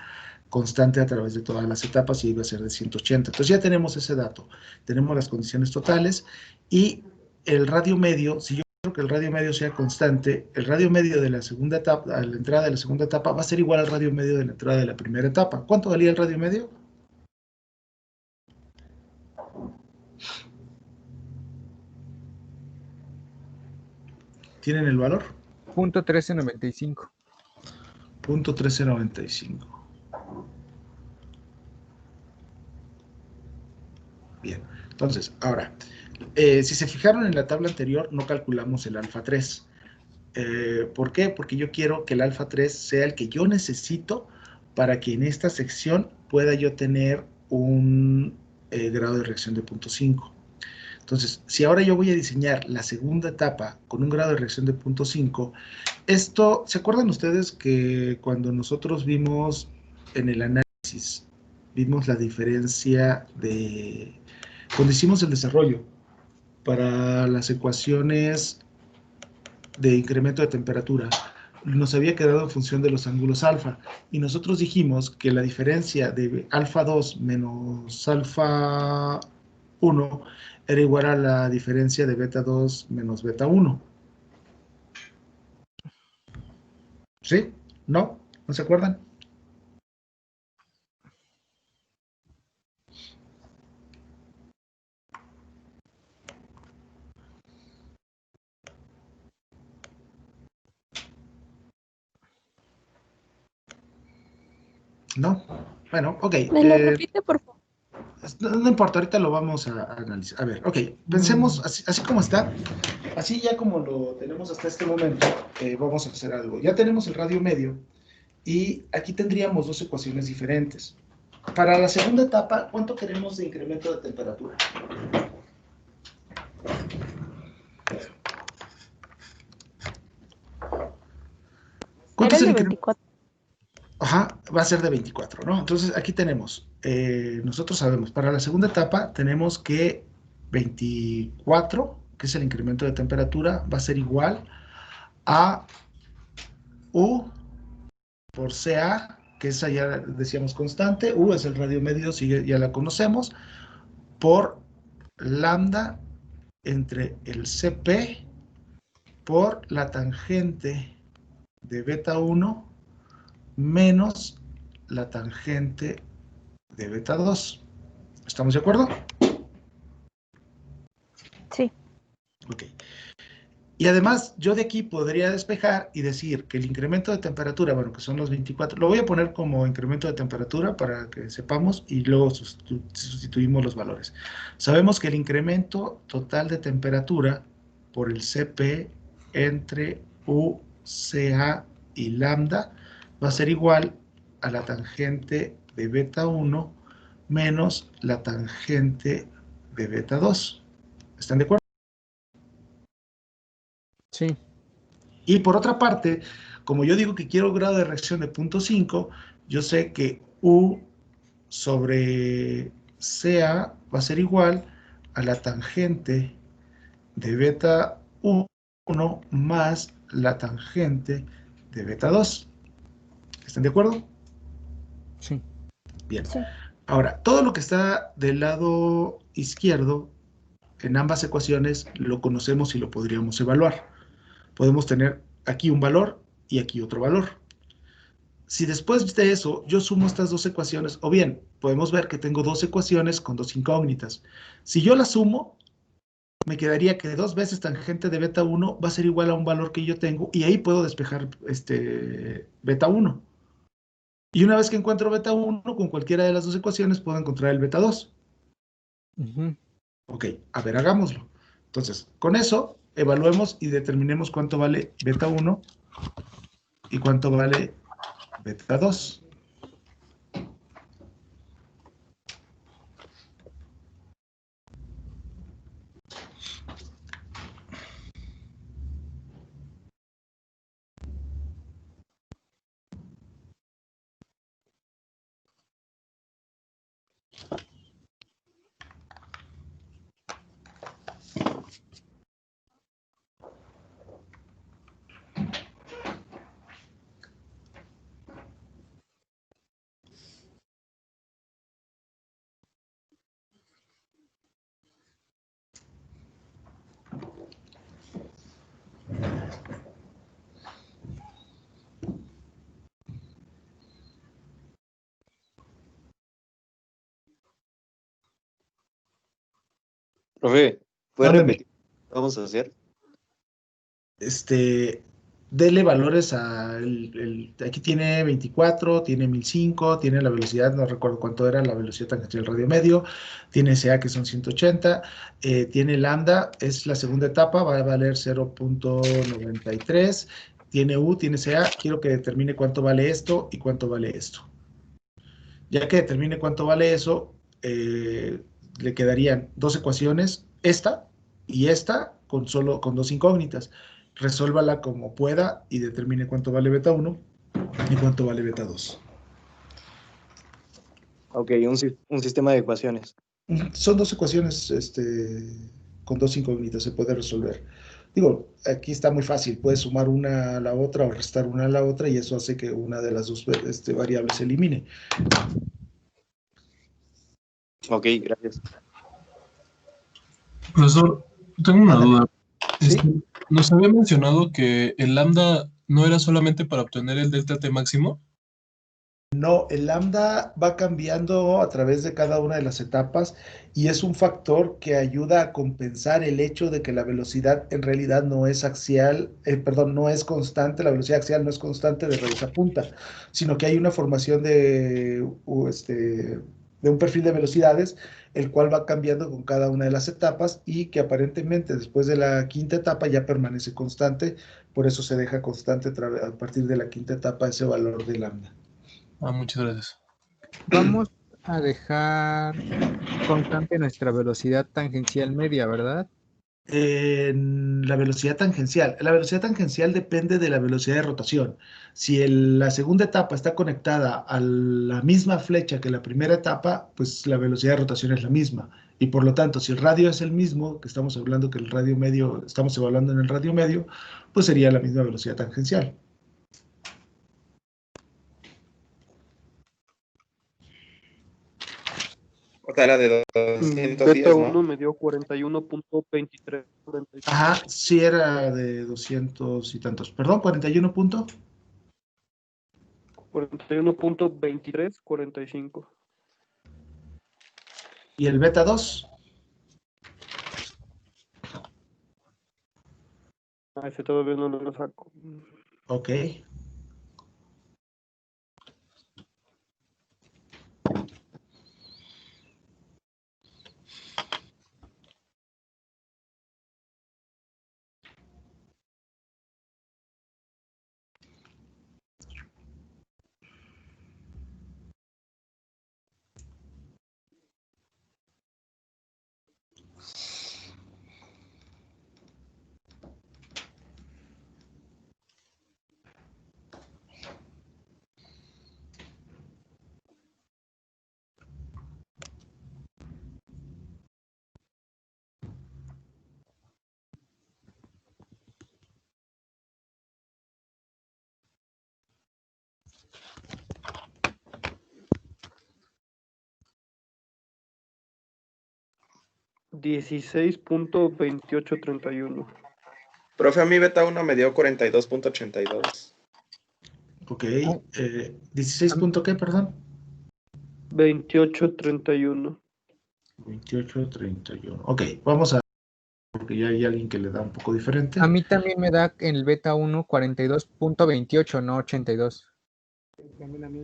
constante a través de todas las etapas y iba a ser de 180. Entonces ya tenemos ese dato, tenemos las condiciones totales y el radio medio, si yo quiero que el radio medio sea constante, el radio medio de la segunda etapa, a la entrada de la segunda etapa va a ser igual al radio medio de la entrada de la primera etapa. ¿Cuánto valía el radio medio? ¿Tienen el valor? Punto 1395. Punto 1395. Bien, entonces, ahora, si se fijaron en la tabla anterior, no calculamos el alfa 3. ¿Por qué? Porque yo quiero que el alfa 3 sea el que yo necesito para que en esta sección pueda yo tener un grado de reacción de 0.5. Entonces, si ahora yo voy a diseñar la segunda etapa con un grado de reacción de 0.5, esto, ¿se acuerdan ustedes que cuando nosotros vimos en el análisis, vimos la diferencia de, cuando hicimos el desarrollo para las ecuaciones de incremento de temperatura, nos había quedado en función de los ángulos alfa, y nosotros dijimos que la diferencia de alfa 2 menos alfa 1 era igual a la diferencia de beta 2 menos beta 1. ¿Sí? ¿No? ¿No se acuerdan? ¿No? Bueno, ok. ¿Me lo repite, por favor? No importa, ahorita lo vamos a analizar. A ver, ok, pensemos así como está, así ya como lo tenemos hasta este momento, vamos a hacer algo. Ya tenemos el radio medio y aquí tendríamos dos ecuaciones diferentes. Para la segunda etapa, ¿cuánto queremos de incremento de temperatura? ¿Cuánto Era es el el de incremento? 24. Ajá, va a ser de 24, ¿no? Entonces aquí tenemos, nosotros sabemos, para la segunda etapa tenemos que 24, que es el incremento de temperatura, va a ser igual a U por CA, que esa ya decíamos constante, U es el radio medio, si ya la conocemos, por lambda entre el CP por la tangente de beta 1 menos la tangente de beta 2. ¿Estamos de acuerdo? Sí. Ok. Y además, yo de aquí podría despejar y decir que el incremento de temperatura, bueno, que son los 24, lo voy a poner como incremento de temperatura para que sepamos y luego sustituimos los valores. Sabemos que el incremento total de temperatura por el CP entre U, CA y lambda va a ser igual a la tangente de beta 1 menos la tangente de beta 2. ¿Están de acuerdo? Sí. Y por otra parte, como yo digo que quiero grado de reacción de 0.5, yo sé que U sobre CA va a ser igual a la tangente de beta 1 más la tangente de beta 2. ¿Están de acuerdo? Sí. Bien. Sí. Ahora, todo lo que está del lado izquierdo en ambas ecuaciones lo conocemos y lo podríamos evaluar. Podemos tener aquí un valor y aquí otro valor. Si después de eso yo sumo estas dos ecuaciones, o bien podemos ver que tengo dos ecuaciones con dos incógnitas. Si yo las sumo, me quedaría que 2 veces tangente de beta 1 va a ser igual a un valor que yo tengo y ahí puedo despejar beta 1. Y una vez que encuentro beta 1, con cualquiera de las dos ecuaciones puedo encontrar el beta 2. Ok, a ver, hagámoslo. Entonces, con eso, evaluemos y determinemos cuánto vale beta 1 y cuánto vale beta 2. Profe, ¿puede Mándeme. repetir lo que vamos a hacer? Dele valores aquí tiene 24, tiene 1005, tiene la velocidad, no recuerdo cuánto era la velocidad tangencial radio medio, tiene SA que son 180, tiene lambda, es la segunda etapa, va a valer 0.93, tiene U, tiene CA, quiero que determine cuánto vale esto y cuánto vale esto. Ya que determine cuánto vale eso, le quedarían dos ecuaciones, esta y esta, con dos incógnitas. Resuélvala como pueda y determine cuánto vale beta 1 y cuánto vale beta 2. Ok, un sistema de ecuaciones. Son dos ecuaciones con dos incógnitas, se puede resolver. Digo, aquí está muy fácil, puedes sumar una a la otra o restar una a la otra y eso hace que una de las dos variables se elimine. Ok, gracias. Profesor, tengo una duda. ¿Sí? Nos había mencionado que el lambda no era solamente para obtener el delta T máximo. No, el lambda va cambiando a través de cada una de las etapas y es un factor que ayuda a compensar el hecho de que la velocidad en realidad no es axial, no es constante, la velocidad axial no es constante de raíz a punta, sino que hay una formación de un perfil de velocidades, el cual va cambiando con cada una de las etapas y que aparentemente después de la quinta etapa ya permanece constante, por eso se deja constante a partir de la quinta etapa ese valor de lambda. Muchas gracias. Vamos a dejar constante nuestra velocidad tangencial media, ¿verdad? La velocidad tangencial. La velocidad tangencial depende de la velocidad de rotación. Si la segunda etapa está conectada a la misma flecha que la primera etapa, pues la velocidad de rotación es la misma. Y por lo tanto, si el radio es el mismo, que estamos hablando que el radio medio, estamos evaluando en el radio medio, pues sería la misma velocidad tangencial. O sea, era de 210, Beta 1 ¿no? me dio 41.23. Ajá, sí era de 200 y tantos. Perdón, 41 punto. 41.2345. ¿Y el beta 2? ese todavía no lo saco. Ok. $16.2831. Profe, a mí beta 1 me dio 42.82. Ok. 16 punto qué, perdón. 28.31. 28.31. Ok, vamos a... Porque ya hay alguien que le da un poco diferente. A mí también me da en el beta 1 42.28, no 82. También a mí.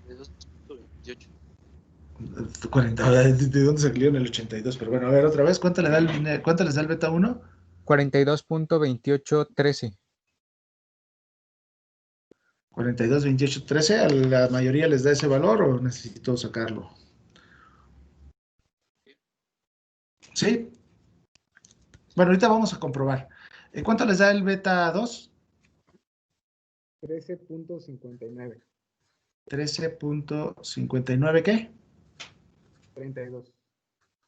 42.28. 40, ¿de dónde salieron el 82? Pero bueno, a ver, otra vez, ¿cuánto les da el beta 1? 42.2813. 42, 28, 13. ¿A la mayoría les da ese valor o necesito sacarlo? ¿Sí? Bueno, ahorita vamos a comprobar. ¿Cuánto les da el beta 2? 13.59. 13.59, ¿qué? 32.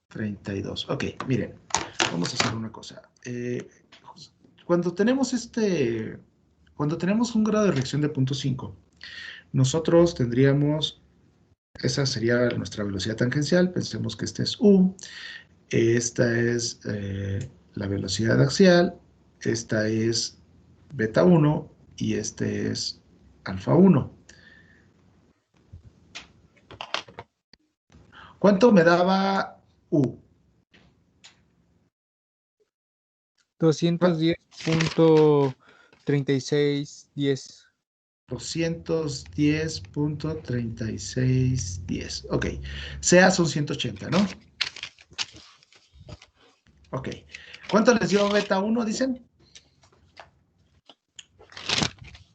32. Ok, miren, vamos a hacer una cosa. Cuando tenemos un grado de reacción de 0.5, nosotros tendríamos, esa sería nuestra velocidad tangencial, pensemos que este es U, esta es la velocidad axial, esta es beta 1 y este es alfa 1. ¿Cuánto me daba U? 210.3610. 210.3610. Ok. SEA son 180, ¿no? Ok. ¿Cuánto les dio beta 1, dicen?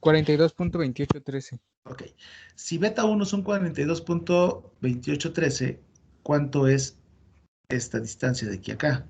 42.2813. Ok. Si beta 1 son 42.2813, ¿cuánto es esta distancia de aquí a acá?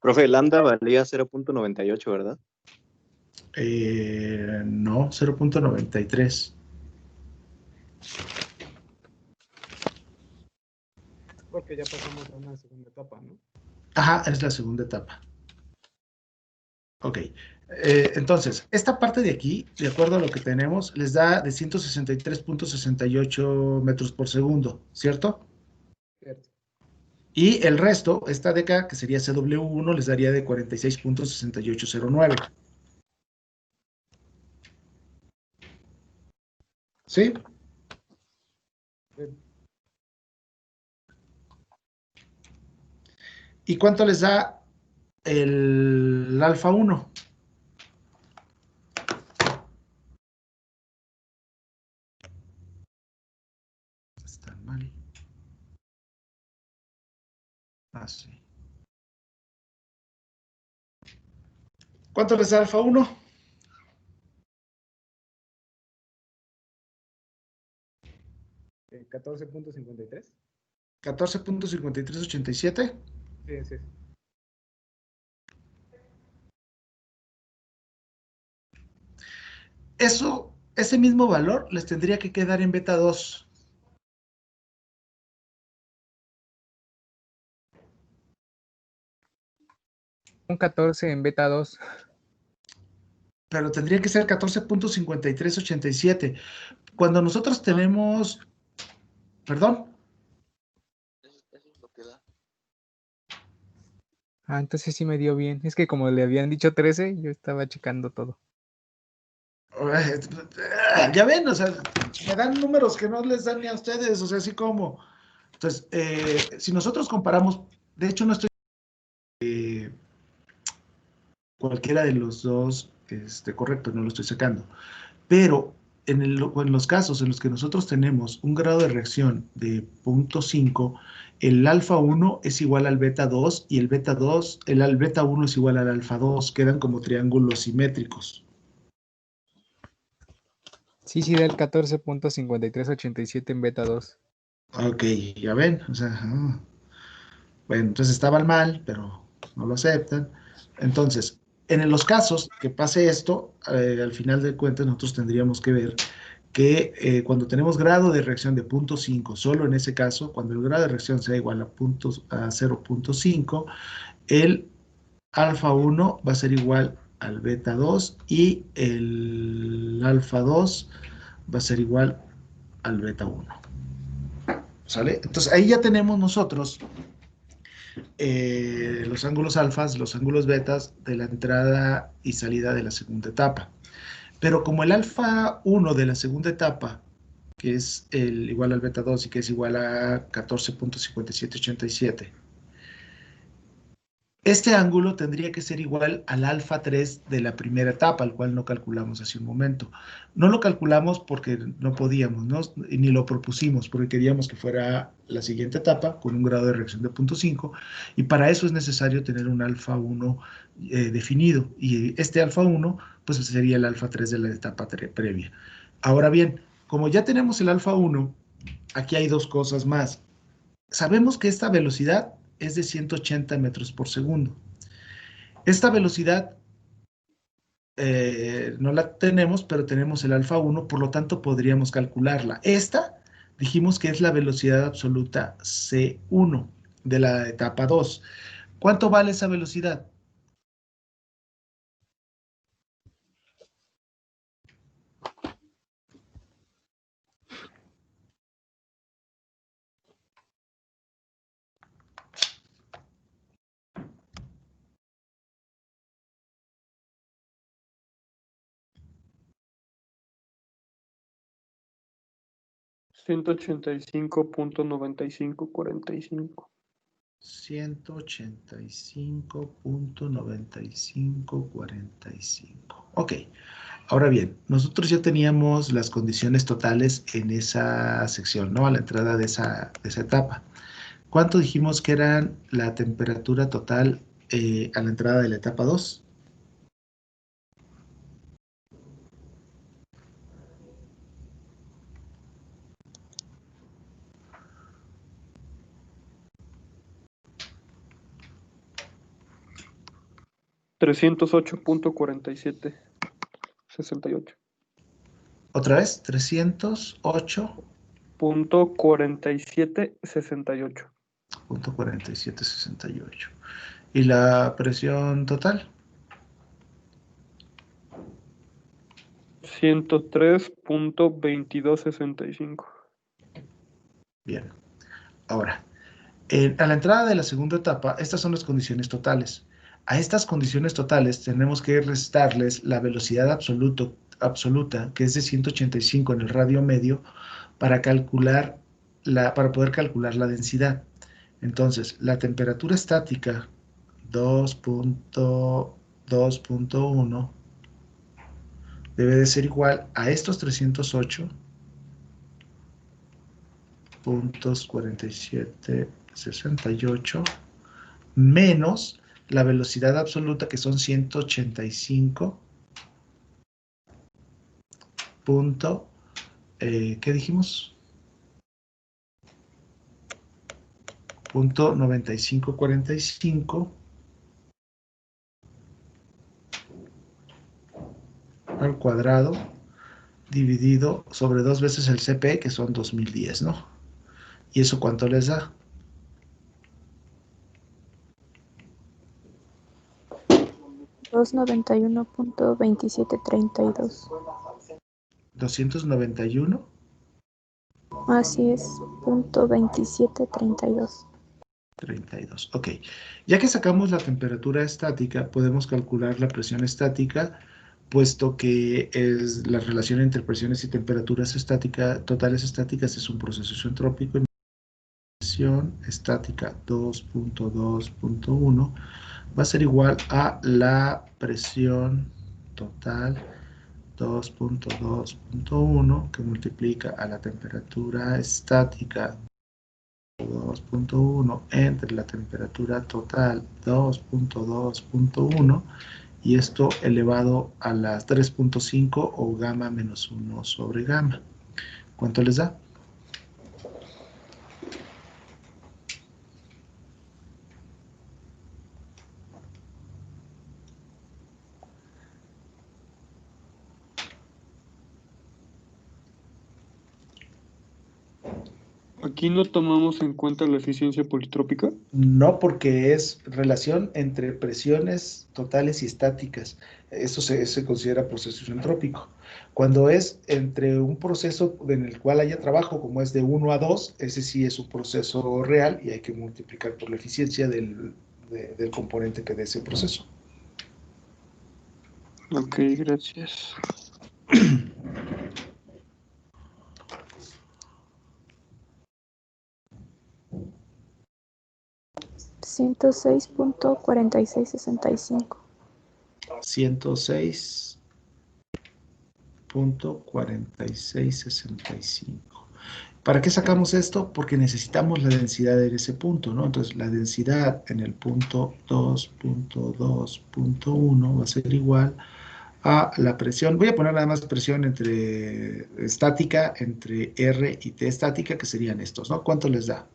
Profe, lambda valía 0.98, ¿verdad? No, 0.93. Porque ya pasamos a una segunda etapa, ¿no? Ajá, es la segunda etapa. Ok. Entonces, esta parte de aquí, de acuerdo a lo que tenemos, les da de 163.68 metros por segundo, ¿cierto? Cierto. Y el resto, esta de acá, que sería CW1, les daría de 46.6809. ¿Sí? ¿Y cuánto les da el alfa 1? Está mal. Ah, sí. ¿Cuánto les da alfa 1? 14.53. 14.5387. Sí, sí. Ese mismo valor les tendría que quedar en beta 2. Un 14 en beta 2. Pero tendría que ser 14.5387. Cuando nosotros tenemos, perdón, Entonces sí me dio bien. Es que como le habían dicho 13, yo estaba checando todo. ya ven, o sea, me dan números que no les dan ni a ustedes, o sea, así como. Entonces, si nosotros comparamos, de hecho no estoy cualquiera de los dos correcto, no lo estoy sacando, pero en los casos en los que nosotros tenemos un grado de reacción de 0.5, el alfa 1 es igual al beta 2 y el beta 2, el beta 1 es igual al alfa 2, quedan como triángulos simétricos. Sí, da el 14.5387 en beta 2. Ok, ya ven, o sea, bueno, entonces estaban mal, pero no lo aceptan. Entonces, en los casos que pase esto, al final de cuentas nosotros tendríamos que ver que cuando tenemos grado de reacción de 0.5, solo en ese caso, cuando el grado de reacción sea igual a 0.5, el alfa 1 va a ser igual al beta 2 y el alfa 2 va a ser igual al beta 1. ¿Sale? Entonces ahí ya tenemos nosotros los ángulos alfas, los ángulos betas de la entrada y salida de la segunda etapa. Pero como el alfa 1 de la segunda etapa, que es igual al beta 2 y que es igual a 14.5787, este ángulo tendría que ser igual al alfa 3 de la primera etapa, al cual no calculamos hace un momento. No lo calculamos porque no podíamos, ¿no? Ni lo propusimos, porque queríamos que fuera la siguiente etapa con un grado de reacción de 0.5, y para eso es necesario tener un alfa 1 definido, y este alfa 1 pues sería el alfa 3 de la etapa previa. Ahora bien, como ya tenemos el alfa 1, aquí hay dos cosas más. Sabemos que esta velocidad es de 180 metros por segundo. Esta velocidad no la tenemos, pero tenemos el alfa 1, por lo tanto podríamos calcularla. Esta dijimos que es la velocidad absoluta C1 de la etapa 2. ¿Cuánto vale esa velocidad? $185.9545. 185.9545. Ok. Ahora bien, nosotros ya teníamos las condiciones totales en esa sección, ¿no? A la entrada de esa etapa. ¿Cuánto dijimos que era la temperatura total a la entrada de la etapa 2? $308.4768. Otra vez, 308. .4768. .4768. ¿Y la presión total? 103.2265. Bien. Ahora, a la entrada de la segunda etapa, estas son las condiciones totales. A estas condiciones totales tenemos que restarles la velocidad absoluta, que es de 185 en el radio medio, para poder calcular la densidad. Entonces, la temperatura estática 2.1 debe de ser igual a estos 308.4768 menos la velocidad absoluta, que son 185. ¿Qué dijimos? .9545 al cuadrado dividido sobre 2 veces el CP, que son 2010, ¿no? ¿Y eso cuánto les da? $291.2732. 291. Así es, .2732. 32. Ok. Ya que sacamos la temperatura estática, podemos calcular la presión estática, puesto que es la relación entre presiones y temperaturas totales estáticas es un proceso isentrópico. Y presión estática 2.2.1 va a ser igual a la presión total 2.2.1 que multiplica a la temperatura estática 2.1 entre la temperatura total 2.2.1 y esto elevado a las 3.5 o gamma menos 1 sobre gamma. ¿Cuánto les da? Aquí no tomamos en cuenta la eficiencia politrópica. No, porque es relación entre presiones totales y estáticas. Eso se considera proceso isentrópico. Cuando es entre un proceso en el cual haya trabajo, como es de 1 a 2, ese sí es un proceso real y hay que multiplicar por la eficiencia del componente que dé ese proceso. Ok, gracias. 106.4665. 106.4665. ¿Para qué sacamos esto? Porque necesitamos la densidad en ese punto, ¿no? Entonces, la densidad en el punto 2.2.1 va a ser igual a la presión. Voy a poner nada más presión entre estática, entre R y T estática, que serían estos, ¿no? ¿Cuánto les da?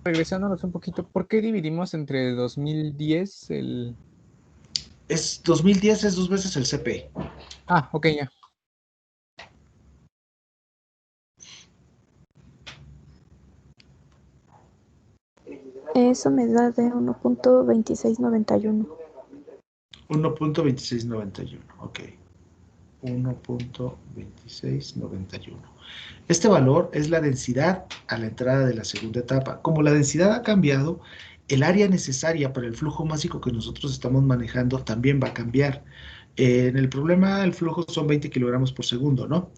Regresándonos un poquito, ¿por qué dividimos entre 2010 el...? 2010 es 2 veces el CP. Ah, ok, ya. Eso me da de 1.2691. 1.2691, ok. 1.2691. Este valor es la densidad a la entrada de la segunda etapa. Como la densidad ha cambiado, el área necesaria para el flujo másico que nosotros estamos manejando también va a cambiar. En el problema, el flujo son 20 kilogramos por segundo, ¿no?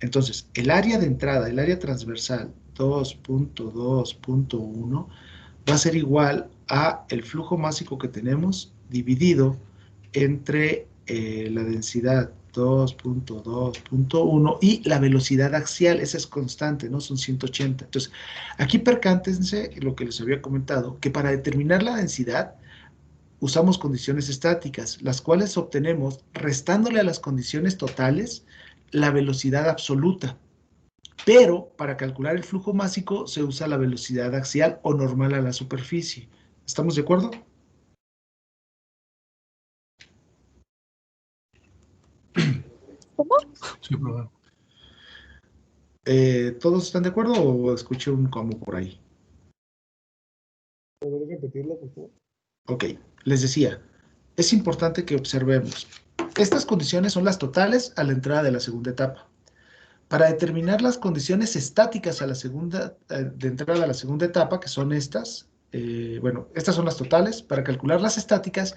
Entonces, el área de entrada, el área transversal 2.2.1 va a ser igual a el flujo másico que tenemos dividido entre la densidad 2.2.1 y la velocidad axial, esa es constante, ¿no? Son 180. Entonces, aquí percántense lo que les había comentado, que para determinar la densidad usamos condiciones estáticas, las cuales obtenemos restándole a las condiciones totales la velocidad absoluta. Pero para calcular el flujo másico se usa la velocidad axial o normal a la superficie. ¿Estamos de acuerdo? ¿Cómo? Sí, profe. ¿Todos están de acuerdo o escuché un como por ahí? ¿Podrías repetirlo, por favor? Ok, les decía, es importante que observemos. Estas condiciones son las totales a la entrada de la segunda etapa. Para determinar las condiciones estáticas a la de entrada a la segunda etapa, que son estas, bueno, estas son las totales. Para calcular las estáticas,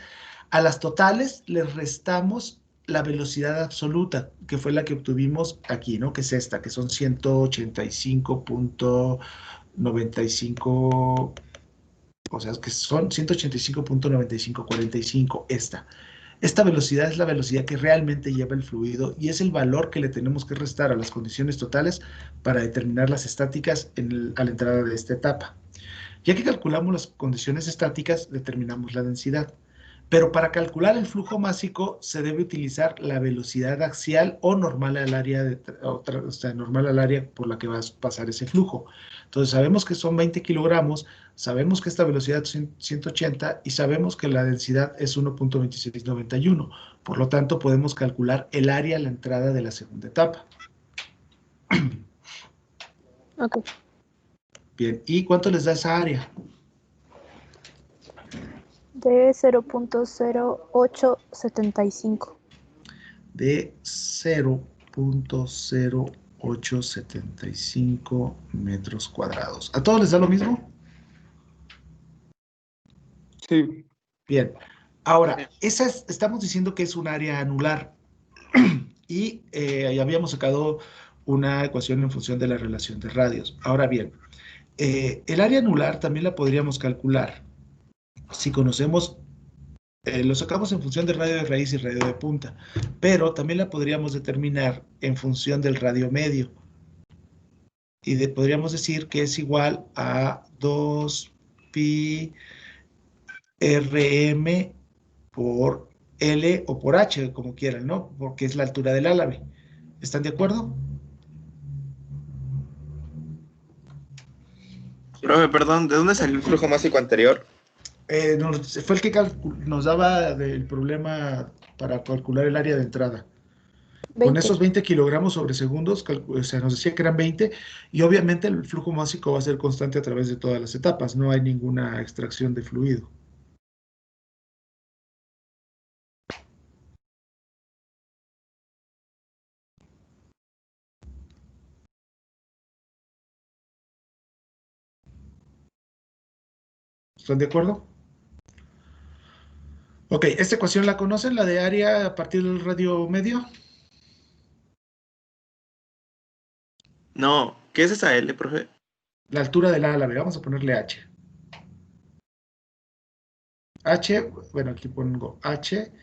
a las totales les restamos la velocidad absoluta, que fue la que obtuvimos aquí, ¿no? Que es esta, que son 185.95, o sea, que son 185.9545, esta. Esta velocidad es la velocidad que realmente lleva el fluido y es el valor que le tenemos que restar a las condiciones totales para determinar las estáticas a la entrada de esta etapa. Ya que calculamos las condiciones estáticas, determinamos la densidad. Pero para calcular el flujo másico se debe utilizar la velocidad axial o normal al área, normal al área por la que va a pasar ese flujo. Entonces sabemos que son 20 kilogramos, sabemos que esta velocidad es 180 y sabemos que la densidad es 1.2691. Por lo tanto, podemos calcular el área a la entrada de la segunda etapa. Ok. Bien, ¿y cuánto les da esa área? De 0.0875. De 0.0875 metros cuadrados. ¿A todos les da lo mismo? Sí. Bien. Ahora, estamos diciendo que es un área anular y ya habíamos sacado una ecuación en función de la relación de radios. Ahora bien, el área anular también la podríamos calcular si conocemos, lo sacamos en función del radio de raíz y radio de punta, pero también la podríamos determinar en función del radio medio. Y podríamos decir que es igual a 2pi rm por L o por H, como quieran, ¿no? Porque es la altura del álave. ¿Están de acuerdo? Profe, perdón, ¿de dónde salió el flujo másico anterior? Fue el que nos daba el problema para calcular el área de entrada. 20. Con esos 20 kilogramos sobre segundos, o sea, nos decía que eran 20, y obviamente el flujo másico va a ser constante a través de todas las etapas, no hay ninguna extracción de fluido. ¿Están de acuerdo? Ok, ¿esta ecuación la conocen, la de área a partir del radio medio? No, ¿qué es esa L, profe? La altura del álave, vamos a ponerle H. H, bueno, aquí pongo H,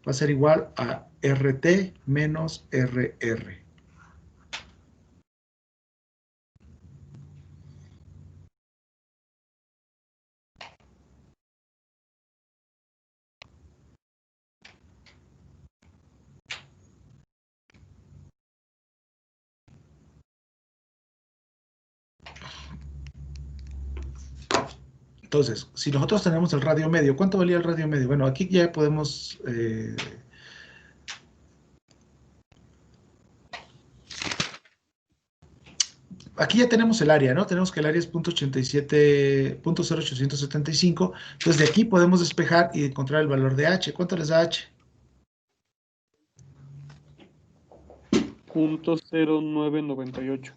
va a ser igual a RT menos RR. Entonces, si nosotros tenemos el radio medio, ¿cuánto valía el radio medio? Bueno, aquí ya podemos... aquí ya tenemos el área, ¿no? Tenemos que el área es 0.875. Entonces, de aquí podemos despejar y encontrar el valor de H. ¿Cuánto les da H? 0.0998.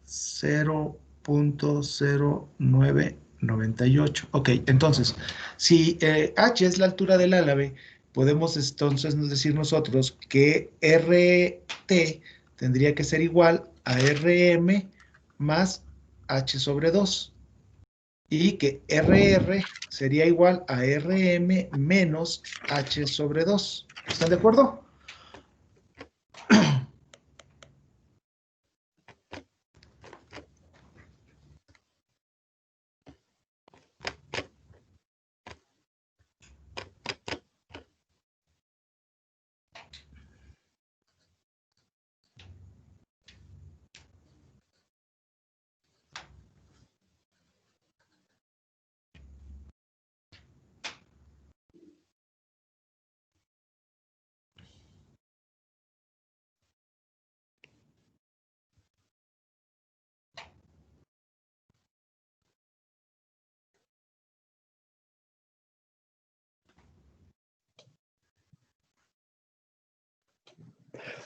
0.0998. Ok, entonces, si H es la altura del álave, podemos entonces decir nosotros que RT tendría que ser igual a RM más H sobre 2. Y que RR sería igual a RM menos H sobre 2. ¿Están de acuerdo?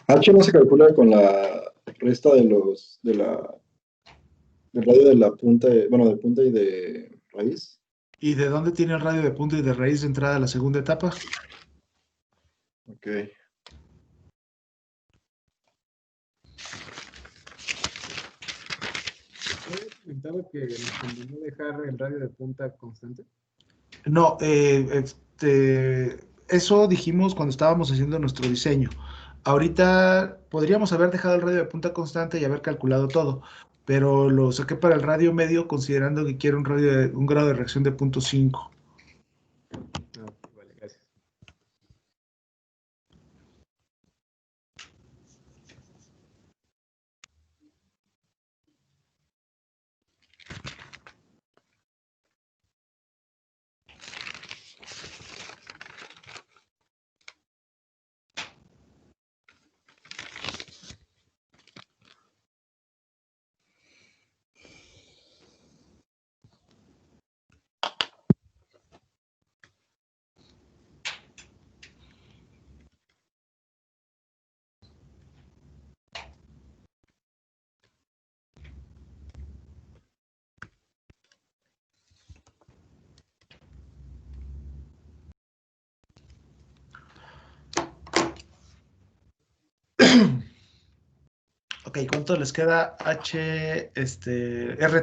H no se calcula con la resta de los del radio de la punta, bueno, de punta y de raíz. ¿Y de dónde tiene el radio de punta y de raíz de entrada a la segunda etapa? Ok. ¿Habías comentado que nos convenía dejar el radio de punta constante? No, eso dijimos cuando estábamos haciendo nuestro diseño. Ahorita podríamos haber dejado el radio de punta constante y haber calculado todo, pero lo saqué para el radio medio considerando que quiero un grado de reacción de 0.5. Vale, gracias. Ok, ¿cuánto les queda RT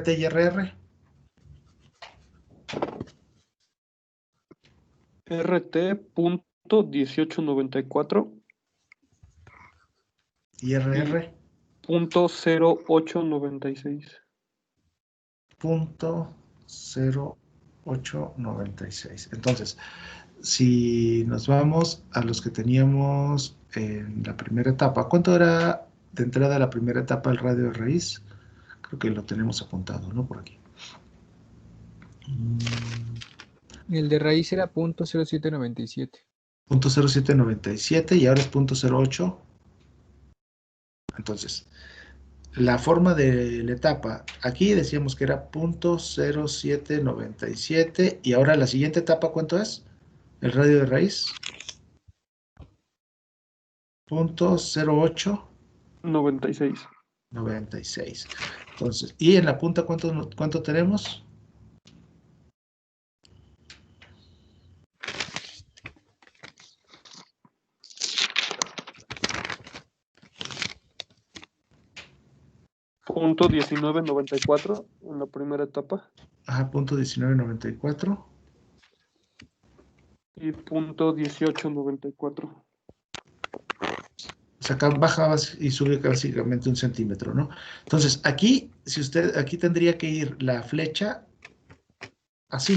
y RR? RT.1894 ¿Y RR? .0896. .0896. Entonces, si nos vamos a los que teníamos en la primera etapa, ¿cuánto era de entrada a la primera etapa el radio de raíz? Creo que lo tenemos apuntado, ¿no? Por aquí. El de raíz era .0797. .0797 y ahora es .08. Entonces, la forma de la etapa, aquí decíamos que era .0797 y ahora la siguiente etapa, ¿cuánto es? El radio de raíz. .08 96. 96. Entonces, y en la punta, ¿cuánto tenemos? .1994 en la primera etapa. Ajá, .1994. Y .1894. O sea, acá baja y sube básicamente 1 centímetro, ¿no? Entonces, aquí, aquí tendría que ir la flecha así,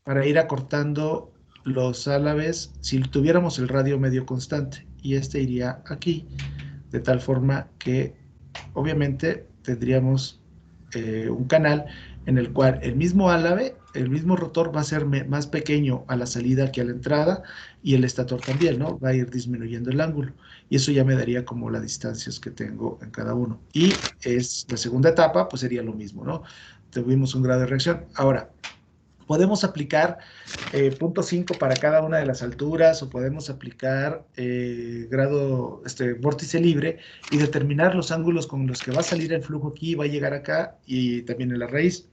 para ir acortando los álabes si tuviéramos el radio medio constante. Y este iría aquí, de tal forma que, obviamente, tendríamos un canal en el cual el mismo álabe, el mismo rotor va a ser más pequeño a la salida que a la entrada y el estator también, ¿no? Va a ir disminuyendo el ángulo y eso ya me daría como las distancias que tengo en cada uno. Y es la segunda etapa, pues sería lo mismo, ¿no? Tuvimos un grado de reacción. Ahora, podemos aplicar .5 para cada una de las alturas o podemos aplicar vórtice libre y determinar los ángulos con los que va a salir el flujo aquí, va a llegar acá y también en la raíz.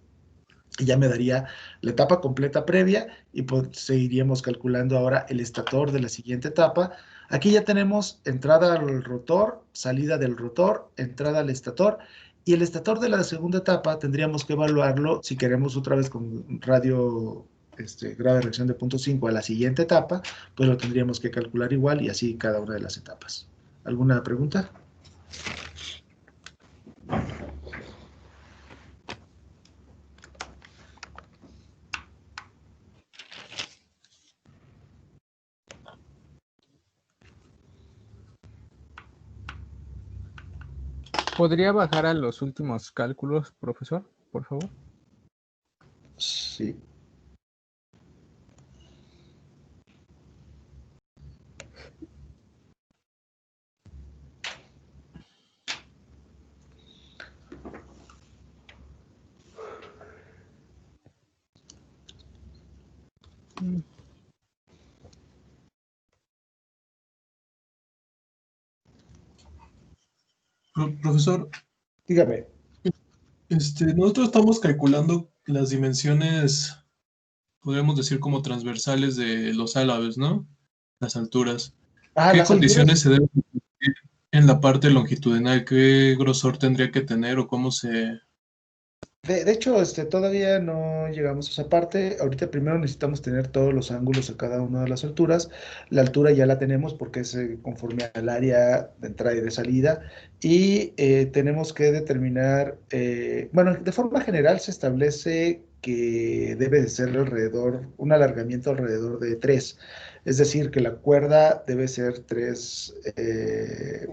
Y ya me daría la etapa completa previa y pues seguiríamos calculando ahora el estator de la siguiente etapa. Aquí ya tenemos entrada al rotor, salida del rotor, entrada al estator. Y el estator de la segunda etapa tendríamos que evaluarlo si queremos otra vez con radio, grado de reacción de 0.5 a la siguiente etapa, pues lo tendríamos que calcular igual y así cada una de las etapas. ¿Alguna pregunta? ¿Podría bajar a los últimos cálculos, profesor, por favor? Sí. Profesor, dígame. Nosotros estamos calculando las dimensiones, podríamos decir como transversales de los álabes, ¿no? Las alturas. ¿Qué las condiciones alturas se deben cumplir en la parte longitudinal? ¿Qué grosor tendría que tener o cómo se De hecho, todavía no llegamos a esa parte. Ahorita primero necesitamos tener todos los ángulos a cada una de las alturas. La altura ya la tenemos porque es conforme al área de entrada y de salida. Y tenemos que determinar, bueno, de forma general se establece que debe de ser alrededor, un alargamiento alrededor de 3. Es decir, que la cuerda debe ser 3,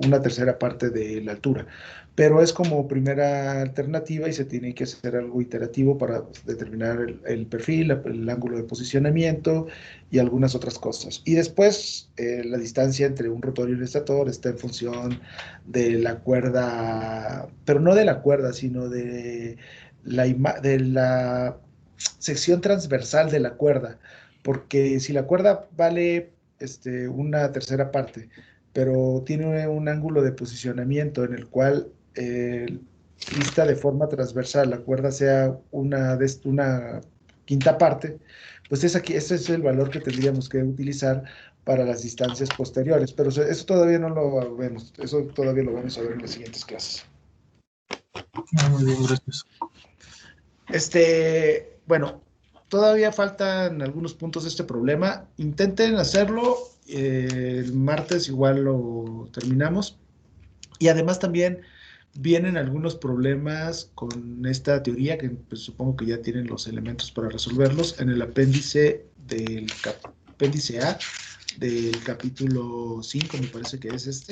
una tercera parte de la altura, pero es como primera alternativa y se tiene que hacer algo iterativo para determinar el perfil, el ángulo de posicionamiento y algunas otras cosas. Y después la distancia entre un rotor y un estator está en función de la cuerda, pero no de la cuerda, sino de de la sección transversal de la cuerda, porque si la cuerda vale una tercera parte, pero tiene un ángulo de posicionamiento en el cual vista de forma transversal, la cuerda sea una quinta parte, pues ese es el valor que tendríamos que utilizar para las distancias posteriores, pero eso todavía no lo vemos, eso todavía lo vamos a ver en las siguientes clases. Muy bien, gracias. Bueno, todavía faltan algunos puntos de este problema. Intenten hacerlo. El martes igual lo terminamos. Y además también vienen algunos problemas con esta teoría que pues, supongo que ya tienen los elementos para resolverlos en el apéndice apéndice A del capítulo 5, me parece que es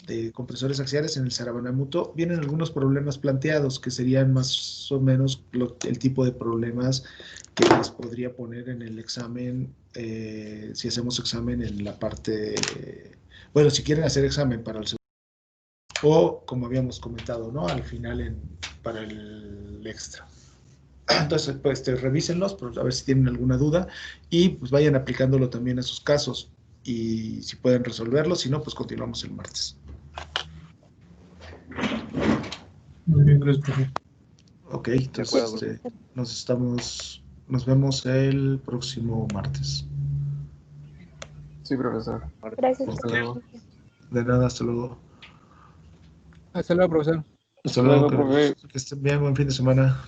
de compresores axiales en el Sarabanamuto. Vienen algunos problemas planteados que serían más o menos el tipo de problemas que les podría poner en el examen, si hacemos examen en la parte, bueno, si quieren hacer examen para el segundo, o como habíamos comentado, ¿no? Al final para el extra. Entonces, pues revísenlos, a ver si tienen alguna duda y pues vayan aplicándolo también a sus casos y si pueden resolverlo, si no, pues continuamos el martes. Muy bien, gracias, profe. Ok, entonces nos vemos el próximo martes. Sí, profesor. Gracias. Hasta luego. De nada, hasta luego. Hasta luego, profesor. Hasta luego, Luego, profe. que estén bien, buen fin de semana.